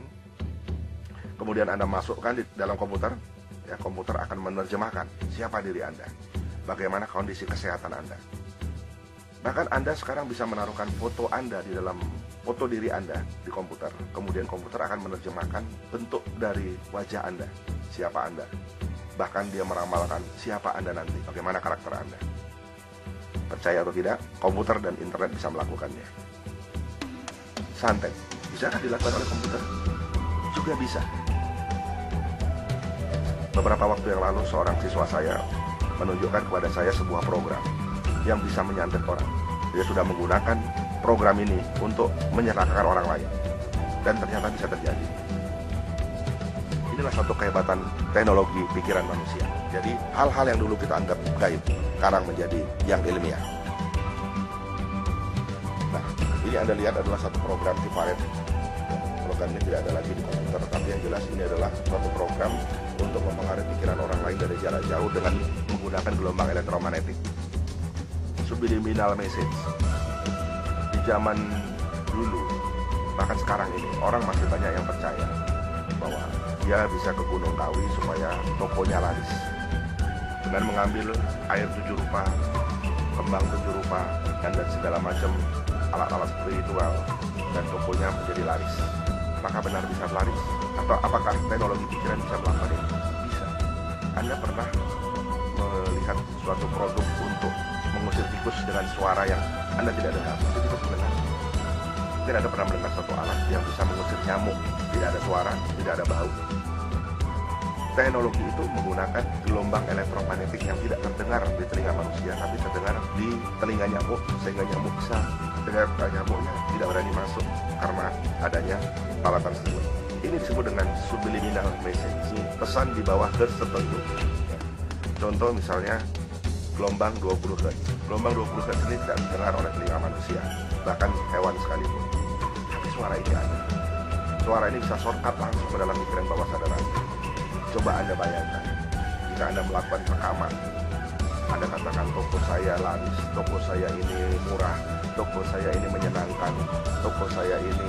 Kemudian Anda masukkan di dalam komputer, ya, komputer akan menerjemahkan siapa diri Anda, bagaimana kondisi kesehatan Anda. Bahkan Anda sekarang bisa menaruhkan foto Anda di dalam foto diri Anda di komputer. Kemudian komputer akan menerjemahkan bentuk dari wajah Anda, siapa Anda. Bahkan dia meramalkan siapa Anda nanti, bagaimana karakter Anda. Percaya atau tidak, komputer dan internet bisa melakukannya. Santet, bisakah dilakukan oleh komputer? Juga bisa. Beberapa waktu yang lalu seorang siswa saya menunjukkan kepada saya sebuah program yang bisa menyantet orang. Dia sudah menggunakan program ini untuk menyerahkan orang lain, dan ternyata bisa terjadi. Inilah satu kehebatan teknologi pikiran manusia. Jadi hal-hal yang dulu kita anggap gaib sekarang menjadi yang ilmiah. Nah, ini Anda lihat adalah satu program Tifaret. Programnya tidak ada lagi di komputer, tapi yang jelas ini adalah suatu program untuk mempengaruhi pikiran orang lain dari jarak jauh dengan menggunakan gelombang elektromagnetik. Subliminal message. Di zaman dulu, bahkan sekarang ini, orang masih banyak yang percaya bahwa dia bisa ke Gunung Kawi supaya tokonya laris dengan mengambil air 7 rupa, kembang 7 rupa, dan segala macam alat-alat spiritual, dan tokonya menjadi laris. Apakah benar bisa laris? Atau apakah teknologi pikiran bisa melakukan ini? Bisa. Anda pernah melihat suatu produk untuk mengusir tikus dengan suara yang Anda tidak dengar? Tikus mendengar. Mungkin Anda pernah mendengar satu alat yang bisa mengusir nyamuk, tidak ada suara, tidak ada bau. Teknologi itu menggunakan gelombang elektromagnetik yang tidak terdengar di telinga manusia, tapi terdengar di telinga nyamuk, sehingga nyamuk bisa dengar, nyamuknya tidak berani masuk karena adanya alat tersebut. Ini disebut dengan subliminal message, pesan di bawah hertz tertentu. Contoh misalnya gelombang 20 Hz. Gelombang 20 Hz ini tidak didengar oleh telinga manusia, bahkan hewan sekalipun. Tapi suara ini ada. Suara ini bisa shortcut langsung ke dalam pikiran bawah sadar Anda. Coba Anda bayangkan, jika Anda melakukan rekaman, Anda katakan toko saya laris, toko saya ini murah, toko saya ini menyenangkan, toko saya ini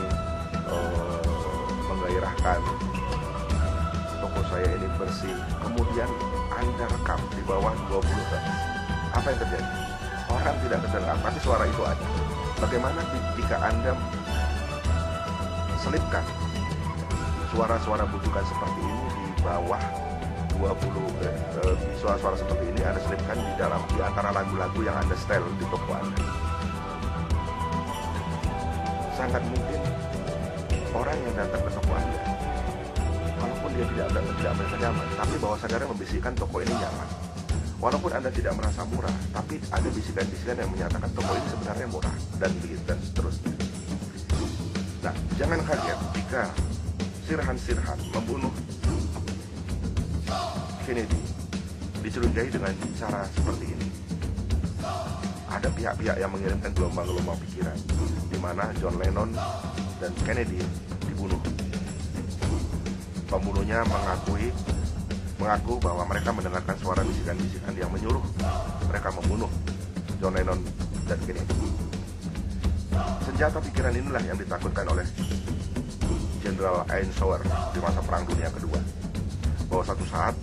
menggairahkan, toko saya ini bersih. Kemudian Anda rekam di bawah 20 Hz. Apa yang terjadi? Orang tidak terdengar, tapi suara itu ada. Bagaimana jika Anda selipkan suara-suara bujukan seperti ini di bawah 20 suara-suara seperti ini Anda selipkan di antara lagu-lagu yang Anda setel di toko Anda? sangat mungkin orang yang datang ke toko Anda, walaupun dia tidak merasa nyaman, tapi bawah sadarnya membisikkan toko ini nyaman. Walaupun Anda tidak merasa murah, tapi ada bisikan-bisikan yang menyatakan toko ini sebenarnya murah, dan begitu dan seterusnya. Nah, jangan kaget jika Sirhan membunuh Kennedy dicurigai dengan cara seperti ini. Ada pihak-pihak yang mengirimkan gelombang-gelombang pikiran, di mana John Lennon dan Kennedy dibunuh. Pembunuhnya mengaku bahwa mereka mendengarkan suara bisikan-bisikan yang menyuruh mereka membunuh John Lennon dan Kennedy. Senjata pikiran inilah yang ditakutkan oleh Jenderal Eisenhower di masa Perang Dunia Kedua, bahwa satu saat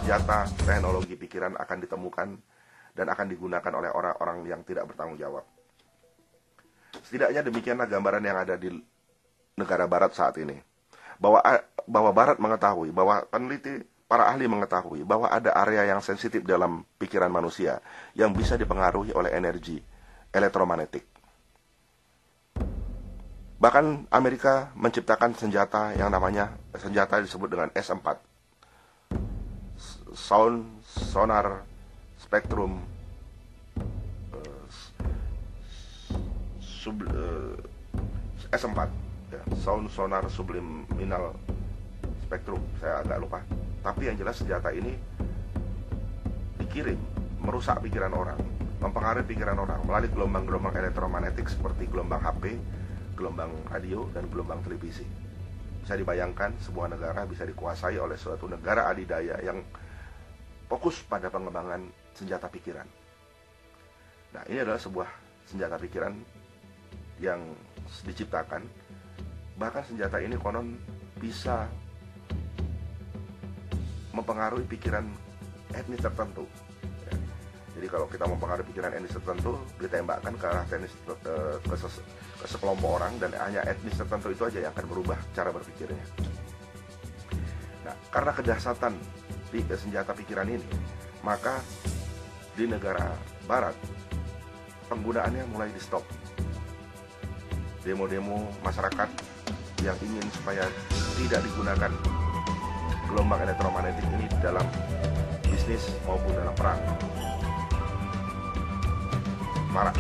senjata teknologi pikiran akan ditemukan dan akan digunakan oleh orang-orang yang tidak bertanggung jawab. Setidaknya demikianlah gambaran yang ada di negara Barat saat ini. Bahwa Barat mengetahui, bahwa peneliti, para ahli mengetahui bahwa ada area yang sensitif dalam pikiran manusia yang bisa dipengaruhi oleh energi elektromagnetik. Bahkan Amerika menciptakan senjata yang namanya, senjata disebut dengan S4, Sound Sonar Spectrum S4 ya, Sound Sonar Subliminal Spectrum, saya agak lupa. Tapi yang jelas senjata ini dikirim merusak pikiran orang, mempengaruhi pikiran orang melalui gelombang-gelombang elektromagnetik seperti gelombang HP, gelombang radio, dan gelombang televisi. Bisa dibayangkan sebuah negara bisa dikuasai oleh suatu negara adidaya yang fokus pada pengembangan senjata pikiran. Nah, ini adalah sebuah senjata pikiran yang diciptakan. Bahkan senjata ini konon bisa mempengaruhi pikiran etnis tertentu. Jadi kalau kita mempengaruhi pikiran etnis tertentu, ditembakkan ke arah ke sekelompok orang, dan hanya etnis tertentu itu aja yang akan berubah cara berpikirnya. Nah, karena kedahsyatan di senjata pikiran ini, maka di negara Barat penggunaannya mulai di stop. Demo-demo masyarakat yang ingin supaya tidak digunakan gelombang elektromagnetik ini dalam bisnis maupun dalam perang marak.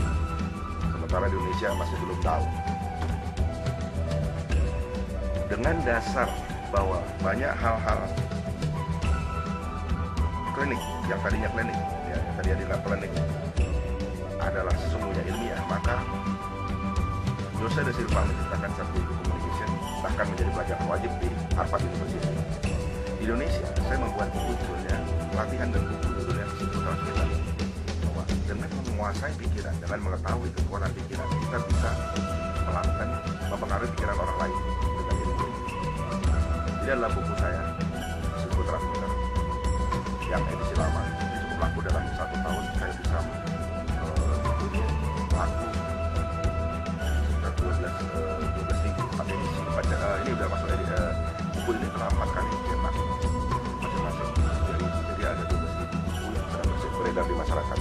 Sementara di Indonesia masih belum tahu. Dengan dasar bahwa banyak hal-hal klinik yang tadinya klinik, ya, yang tadi adalah klinik adalah sesungguhnya ilmiah, maka Jose de Silva menciptakan Scientific Communication, bahkan menjadi pelajaran wajib di Harvard University. Di Indonesia, saya membuat buku judulnya Latihan dan buku judulnya Psikotransmitter. Bahwa dengan menguasai pikiran, dengan mengetahui kekuatan pikiran, kita bisa melakukan mempengaruhi pikiran orang lain dengan ilmu. Ini adalah buku saya, Psikotransmitter, yang edisi lama. Ini cukup laku dalam 1 tahun. Saya bisa buku ini laku 12.000 edisi. Ini udah masuk buku ini telah 4 kali cetak masing-masing. Jadi ada 12.000 buku yang sudah beredar di masyarakat.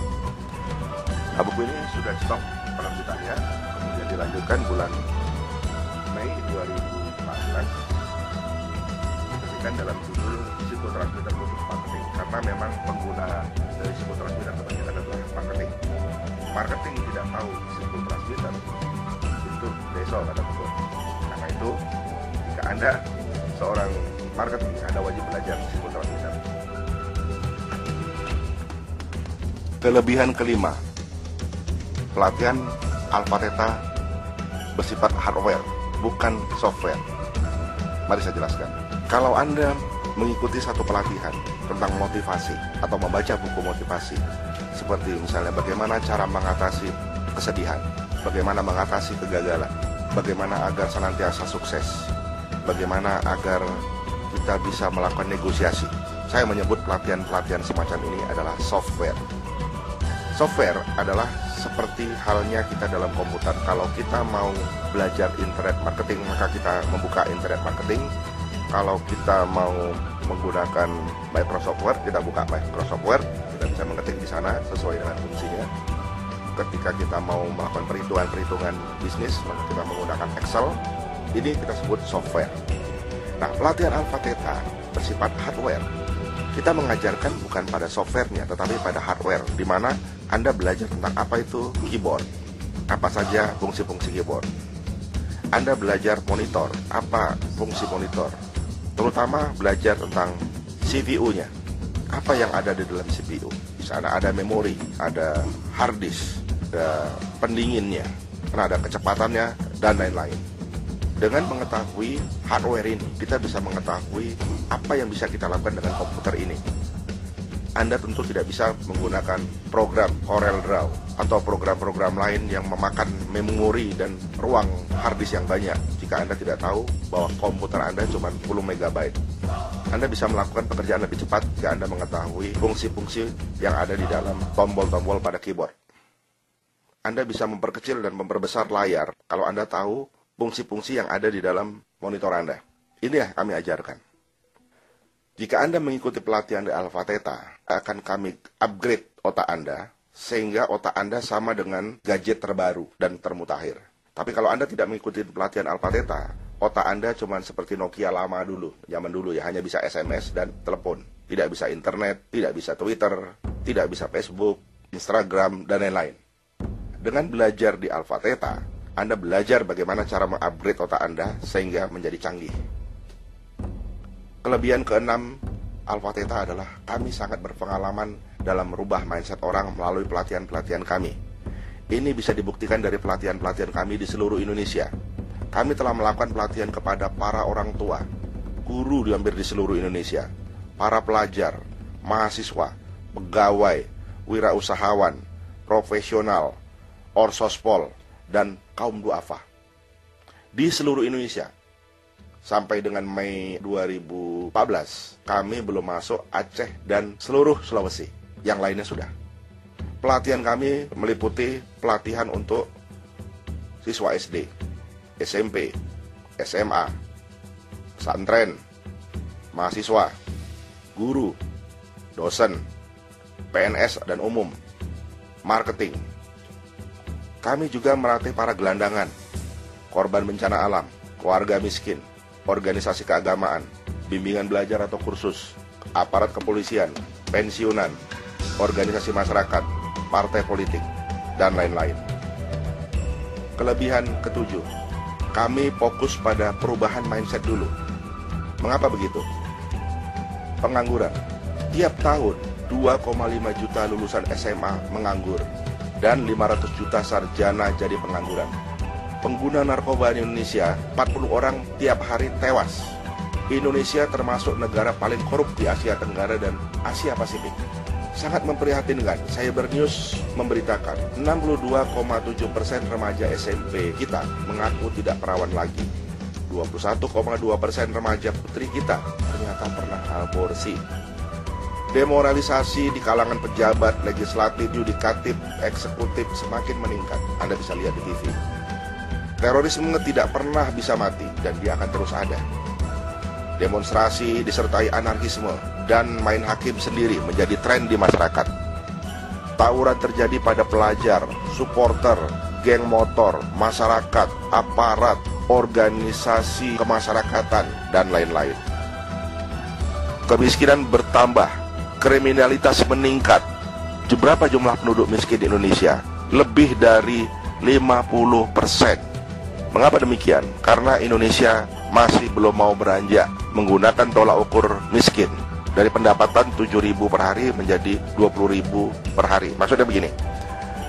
Nah, buku ini sudah stop penerbitannya, kemudian dilanjutkan bulan Mei 2014. Diberikan dalam judul Psikotransmitter khusus marketing, karena memang pengguna dari psikotransmitter kebanyakan adalah marketing. Marketing tidak tahu psikotransmitter itu besok kata betul. Karena itu, jika Anda seorang marketing, Anda wajib belajar psikotransmitter. Kelebihan kelima, pelatihan Alpha Theta bersifat hardware, bukan software. Mari saya jelaskan. Kalau Anda mengikuti satu pelatihan tentang motivasi atau membaca buku motivasi, seperti misalnya bagaimana cara mengatasi kesedihan, bagaimana mengatasi kegagalan, bagaimana agar senantiasa sukses, bagaimana agar kita bisa melakukan negosiasi. Saya menyebut pelatihan-pelatihan semacam ini adalah software. Software adalah seperti halnya kita dalam komputer. Kalau kita mau belajar internet marketing, maka kita membuka internet marketing. Kalau kita mau menggunakan Microsoft Word, kita buka Microsoft Word, kita bisa mengetik di sana sesuai dengan fungsinya. ketika kita mau melakukan perhitungan bisnis, maka kita menggunakan Excel. Ini kita sebut software. Nah, pelatihan Alpha Theta bersifat hardware. Kita mengajarkan bukan pada softwarenya, tetapi pada hardware, di mana Anda belajar tentang apa itu keyboard, apa saja fungsi-fungsi keyboard. Anda belajar monitor, apa fungsi monitor, terutama belajar tentang CPU-nya, apa yang ada di dalam CPU. Di sana ada memori, ada hard disk, ada pendinginnya, ada kecepatannya, dan lain-lain. Dengan mengetahui hardware ini, kita bisa mengetahui apa yang bisa kita lakukan dengan komputer ini. Anda tentu tidak bisa menggunakan program CorelDRAW atau program-program lain yang memakan memori dan ruang hard disk yang banyak jika Anda tidak tahu bahwa komputer Anda cuma 10 MB. Anda bisa melakukan pekerjaan lebih cepat jika Anda mengetahui fungsi-fungsi yang ada di dalam tombol-tombol pada keyboard. Anda bisa memperkecil dan memperbesar layar kalau Anda tahu fungsi-fungsi yang ada di dalam monitor Anda. Ini yang kami ajarkan. Jika Anda mengikuti pelatihan di Alpha Theta, akan kami upgrade otak Anda, sehingga otak Anda sama dengan gadget terbaru dan termutakhir. Tapi kalau Anda tidak mengikuti pelatihan Alpha Theta, otak Anda cuma seperti Nokia lama dulu, zaman dulu ya, hanya bisa SMS dan telepon. Tidak bisa internet, tidak bisa Twitter, tidak bisa Facebook, Instagram, dan lain-lain. Dengan belajar di Alpha Theta, Anda belajar bagaimana cara mengupgrade otak Anda sehingga menjadi canggih. Kelebihan keenam Alpha Theta adalah kami sangat berpengalaman dalam merubah mindset orang melalui pelatihan-pelatihan kami. Ini bisa dibuktikan dari pelatihan-pelatihan kami di seluruh Indonesia. Kami telah melakukan pelatihan kepada para orang tua, guru hampir di seluruh Indonesia, para pelajar, mahasiswa, pegawai, wirausahawan, profesional, orsospol, dan kaum duafa di seluruh Indonesia. Sampai dengan Mei 2014 kami belum masuk Aceh dan seluruh Sulawesi. Yang lainnya sudah. Pelatihan kami meliputi pelatihan untuk siswa SD, SMP, SMA, pesantren, mahasiswa, guru, dosen, PNS dan umum, marketing. Kami juga melatih para gelandangan, korban bencana alam, keluarga miskin, organisasi keagamaan, bimbingan belajar atau kursus, aparat kepolisian, pensiunan, organisasi masyarakat, partai politik, dan lain-lain. Kelebihan ketujuh, kami fokus pada perubahan mindset dulu. Mengapa begitu? Pengangguran. Tiap tahun 2,5 juta lulusan SMA menganggur dan 500 juta sarjana jadi pengangguran. Pengguna narkoba di Indonesia, 40 orang tiap hari tewas. Indonesia termasuk negara paling korup di Asia Tenggara dan Asia Pasifik. Sangat memprihatinkan, Cybernews memberitakan 62,7% remaja SMP kita mengaku tidak perawan lagi. 21,2% remaja putri kita ternyata pernah aborsi. Demoralisasi di kalangan pejabat, legislatif, yudikatif, eksekutif semakin meningkat. Anda bisa lihat di TV. Terorisme tidak pernah bisa mati dan dia akan terus ada. Demonstrasi disertai anarkisme dan main hakim sendiri menjadi tren di masyarakat. Tawuran terjadi pada pelajar, supporter, geng motor, masyarakat, aparat, organisasi kemasyarakatan, dan lain-lain. Kemiskinan bertambah, kriminalitas meningkat. Berapa jumlah penduduk miskin di Indonesia? Lebih dari 50%. Mengapa demikian? Karena Indonesia masih belum mau beranjak menggunakan tolak ukur miskin. Dari pendapatan 7.000 per hari menjadi 20.000 per hari. Maksudnya begini,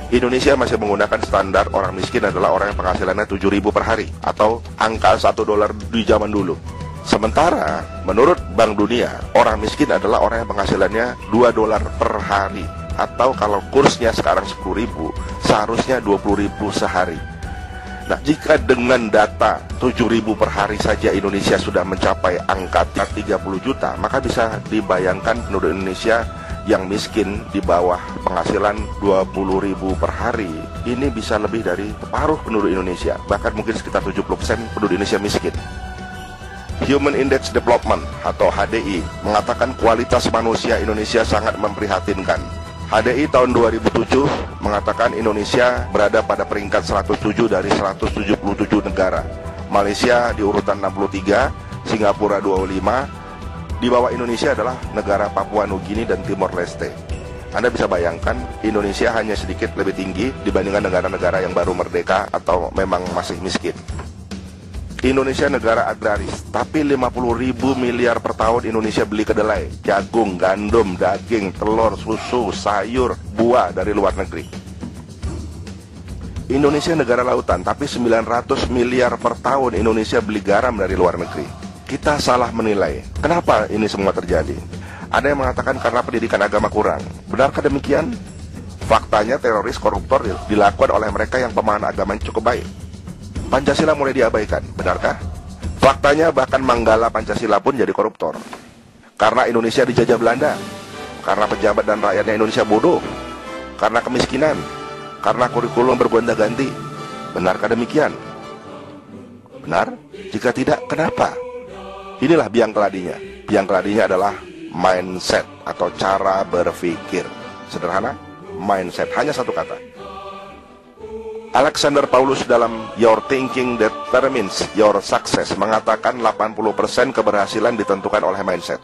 Indonesia masih menggunakan standar orang miskin adalah orang yang penghasilannya 7.000 per hari, atau angka $1 di zaman dulu. Sementara menurut Bank Dunia, orang miskin adalah orang yang penghasilannya $2 per hari, atau kalau kursnya sekarang 10.000, seharusnya 20.000 sehari. Nah, jika dengan data 7.000 per hari saja Indonesia sudah mencapai angka 30 juta, maka bisa dibayangkan penduduk Indonesia yang miskin di bawah penghasilan 20.000 per hari, ini bisa lebih dari separuh penduduk Indonesia, bahkan mungkin sekitar 70% penduduk Indonesia miskin. Human Index Development atau HDI mengatakan kualitas manusia Indonesia sangat memprihatinkan. HDI tahun 2007 mengatakan Indonesia berada pada peringkat 107 dari 177 negara. Malaysia di urutan 63, Singapura 25. Di bawah Indonesia adalah negara Papua Nugini dan Timor Leste. Anda bisa bayangkan Indonesia hanya sedikit lebih tinggi dibandingkan negara-negara yang baru merdeka atau memang masih miskin. Indonesia negara agraris, tapi 50.000 miliar per tahun Indonesia beli kedelai, jagung, gandum, daging, telur, susu, sayur, buah dari luar negeri. Indonesia negara lautan, tapi 900 miliar per tahun Indonesia beli garam dari luar negeri. Kita salah menilai. Kenapa ini semua terjadi? Ada yang mengatakan karena pendidikan agama kurang. Benarkah demikian? Faktanya teroris koruptor dilakukan oleh mereka yang pemahaman agamanya cukup baik. Pancasila mulai diabaikan, benarkah? Faktanya bahkan Manggala Pancasila pun jadi koruptor. Karena Indonesia dijajah Belanda, karena pejabat dan rakyatnya Indonesia bodoh, karena kemiskinan, karena kurikulum bergonta-ganti. Benarkah demikian? Benar? Jika tidak, kenapa? Inilah biang keladinya. Biang keladinya adalah mindset atau cara berpikir. Sederhana, mindset, hanya satu kata. Alexander Paulus dalam Your Thinking Determines Your Success mengatakan 80% keberhasilan ditentukan oleh mindset.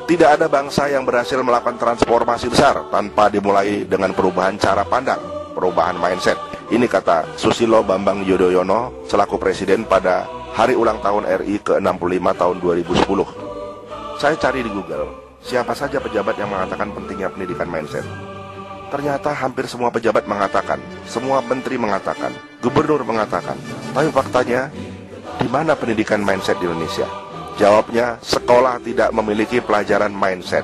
Tidak ada bangsa yang berhasil melakukan transformasi besar tanpa dimulai dengan perubahan cara pandang, perubahan mindset. Ini kata Susilo Bambang Yudhoyono selaku presiden pada hari ulang tahun RI ke-65 tahun 2010. Saya cari di Google, siapa saja pejabat yang mengatakan pentingnya pendidikan mindset. Ternyata hampir semua pejabat mengatakan, semua menteri mengatakan, gubernur mengatakan. Tapi faktanya, di mana pendidikan mindset di Indonesia? Jawabnya, sekolah tidak memiliki pelajaran mindset.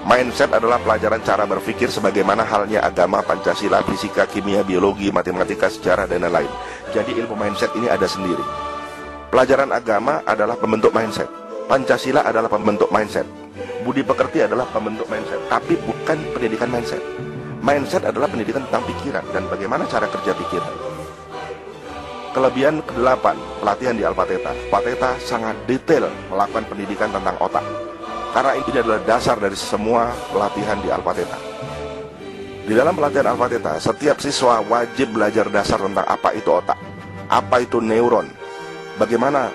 Mindset adalah pelajaran cara berpikir sebagaimana halnya agama, Pancasila, fisika, kimia, biologi, matematika, sejarah, dan lain-lain. Jadi ilmu mindset ini ada sendiri. Pelajaran agama adalah pembentuk mindset. Pancasila adalah pembentuk mindset. Budi pekerti adalah pembentuk mindset. Tapi bukan pendidikan mindset. Mindset adalah pendidikan tentang pikiran dan bagaimana cara kerja pikiran. Kelebihan ke-8, pelatihan di Alpha Theta. Alpha Theta sangat detail melakukan pendidikan tentang otak. Karena ini adalah dasar dari semua pelatihan di Alpha Theta. Di dalam pelatihan Alpha Theta, setiap siswa wajib belajar dasar tentang apa itu otak, apa itu neuron, bagaimana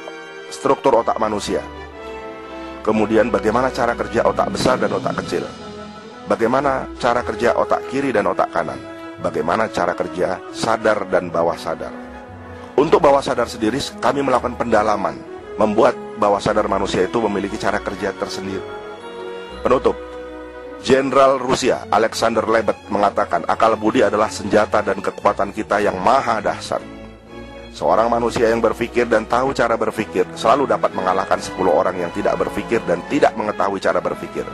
struktur otak manusia, kemudian bagaimana cara kerja otak besar dan otak kecil, bagaimana cara kerja otak kiri dan otak kanan, bagaimana cara kerja sadar dan bawah sadar. Untuk bawah sadar sendiri, kami melakukan pendalaman, membuat bawah sadar manusia itu memiliki cara kerja tersendiri. Penutup, Jenderal Rusia Alexander Lebed mengatakan akal budi adalah senjata dan kekuatan kita yang maha dahsyat. Seorang manusia yang berpikir dan tahu cara berpikir selalu dapat mengalahkan 10 orang yang tidak berpikir dan tidak mengetahui cara berpikir.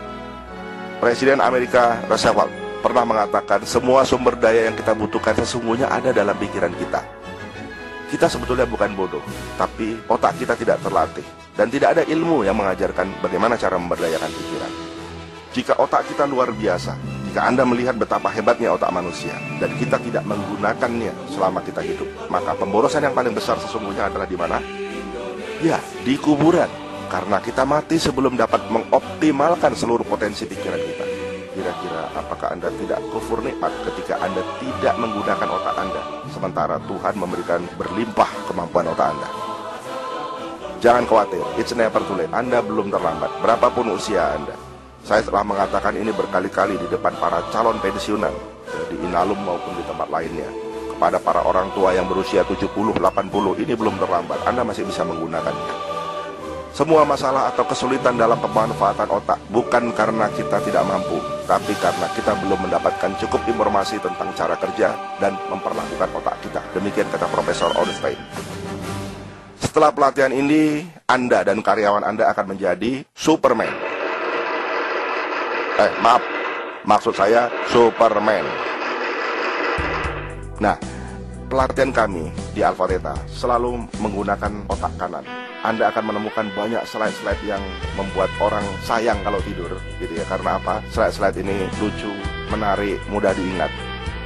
Presiden Amerika Roosevelt pernah mengatakan semua sumber daya yang kita butuhkan sesungguhnya ada dalam pikiran kita. Kita sebetulnya bukan bodoh, tapi otak kita tidak terlatih dan tidak ada ilmu yang mengajarkan bagaimana cara memberdayakan pikiran. Jika otak kita luar biasa, jika Anda melihat betapa hebatnya otak manusia dan kita tidak menggunakannya selama kita hidup, maka pemborosan yang paling besar sesungguhnya adalah di mana? Ya, di kuburan. Karena kita mati sebelum dapat mengoptimalkan seluruh potensi pikiran kita. Kira-kira apakah Anda tidak kufur nikmat ketika Anda tidak menggunakan otak Anda, sementara Tuhan memberikan berlimpah kemampuan otak Anda? Jangan khawatir, it's never too late. Anda belum terlambat, berapapun usia Anda. Saya telah mengatakan ini berkali-kali di depan para calon pensiunan, di Inalum maupun di tempat lainnya. Kepada para orang tua yang berusia 70, 80, ini belum terlambat, Anda masih bisa menggunakannya. Semua masalah atau kesulitan dalam pemanfaatan otak bukan karena kita tidak mampu, tapi karena kita belum mendapatkan cukup informasi tentang cara kerja dan memperlakukan otak kita. Demikian kata Profesor Ornstein. Setelah pelatihan ini, Anda dan karyawan Anda akan menjadi Superman. Maksud saya Superman. Nah, pelatihan kami di Alpha Theta selalu menggunakan otak kanan. Anda akan menemukan banyak slide-slide yang membuat orang sayang kalau tidur, gitu ya. Karena apa? Slide-slide ini lucu, menarik, mudah diingat.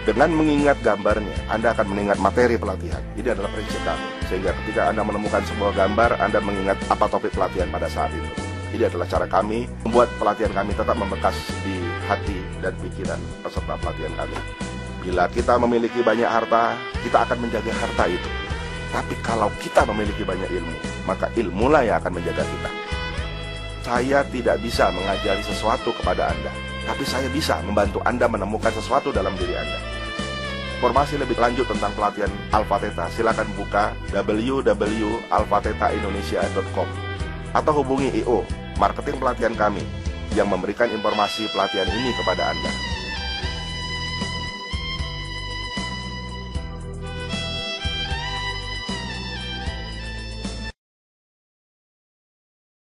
Dengan mengingat gambarnya, Anda akan mengingat materi pelatihan. Ini adalah prinsip kami. Sehingga ketika Anda menemukan sebuah gambar, Anda mengingat apa topik pelatihan pada saat itu. Ini adalah cara kami membuat pelatihan kami tetap membekas di hati dan pikiran peserta pelatihan kami. Bila kita memiliki banyak harta, kita akan menjaga harta itu. Tapi kalau kita memiliki banyak ilmu, maka ilmulah yang akan menjaga kita. Saya tidak bisa mengajari sesuatu kepada Anda, tapi saya bisa membantu Anda menemukan sesuatu dalam diri Anda. Informasi lebih lanjut tentang pelatihan Alpha Theta, silakan buka www.alphatetaindonesia.com atau hubungi IO, marketing pelatihan kami, yang memberikan informasi pelatihan ini kepada Anda.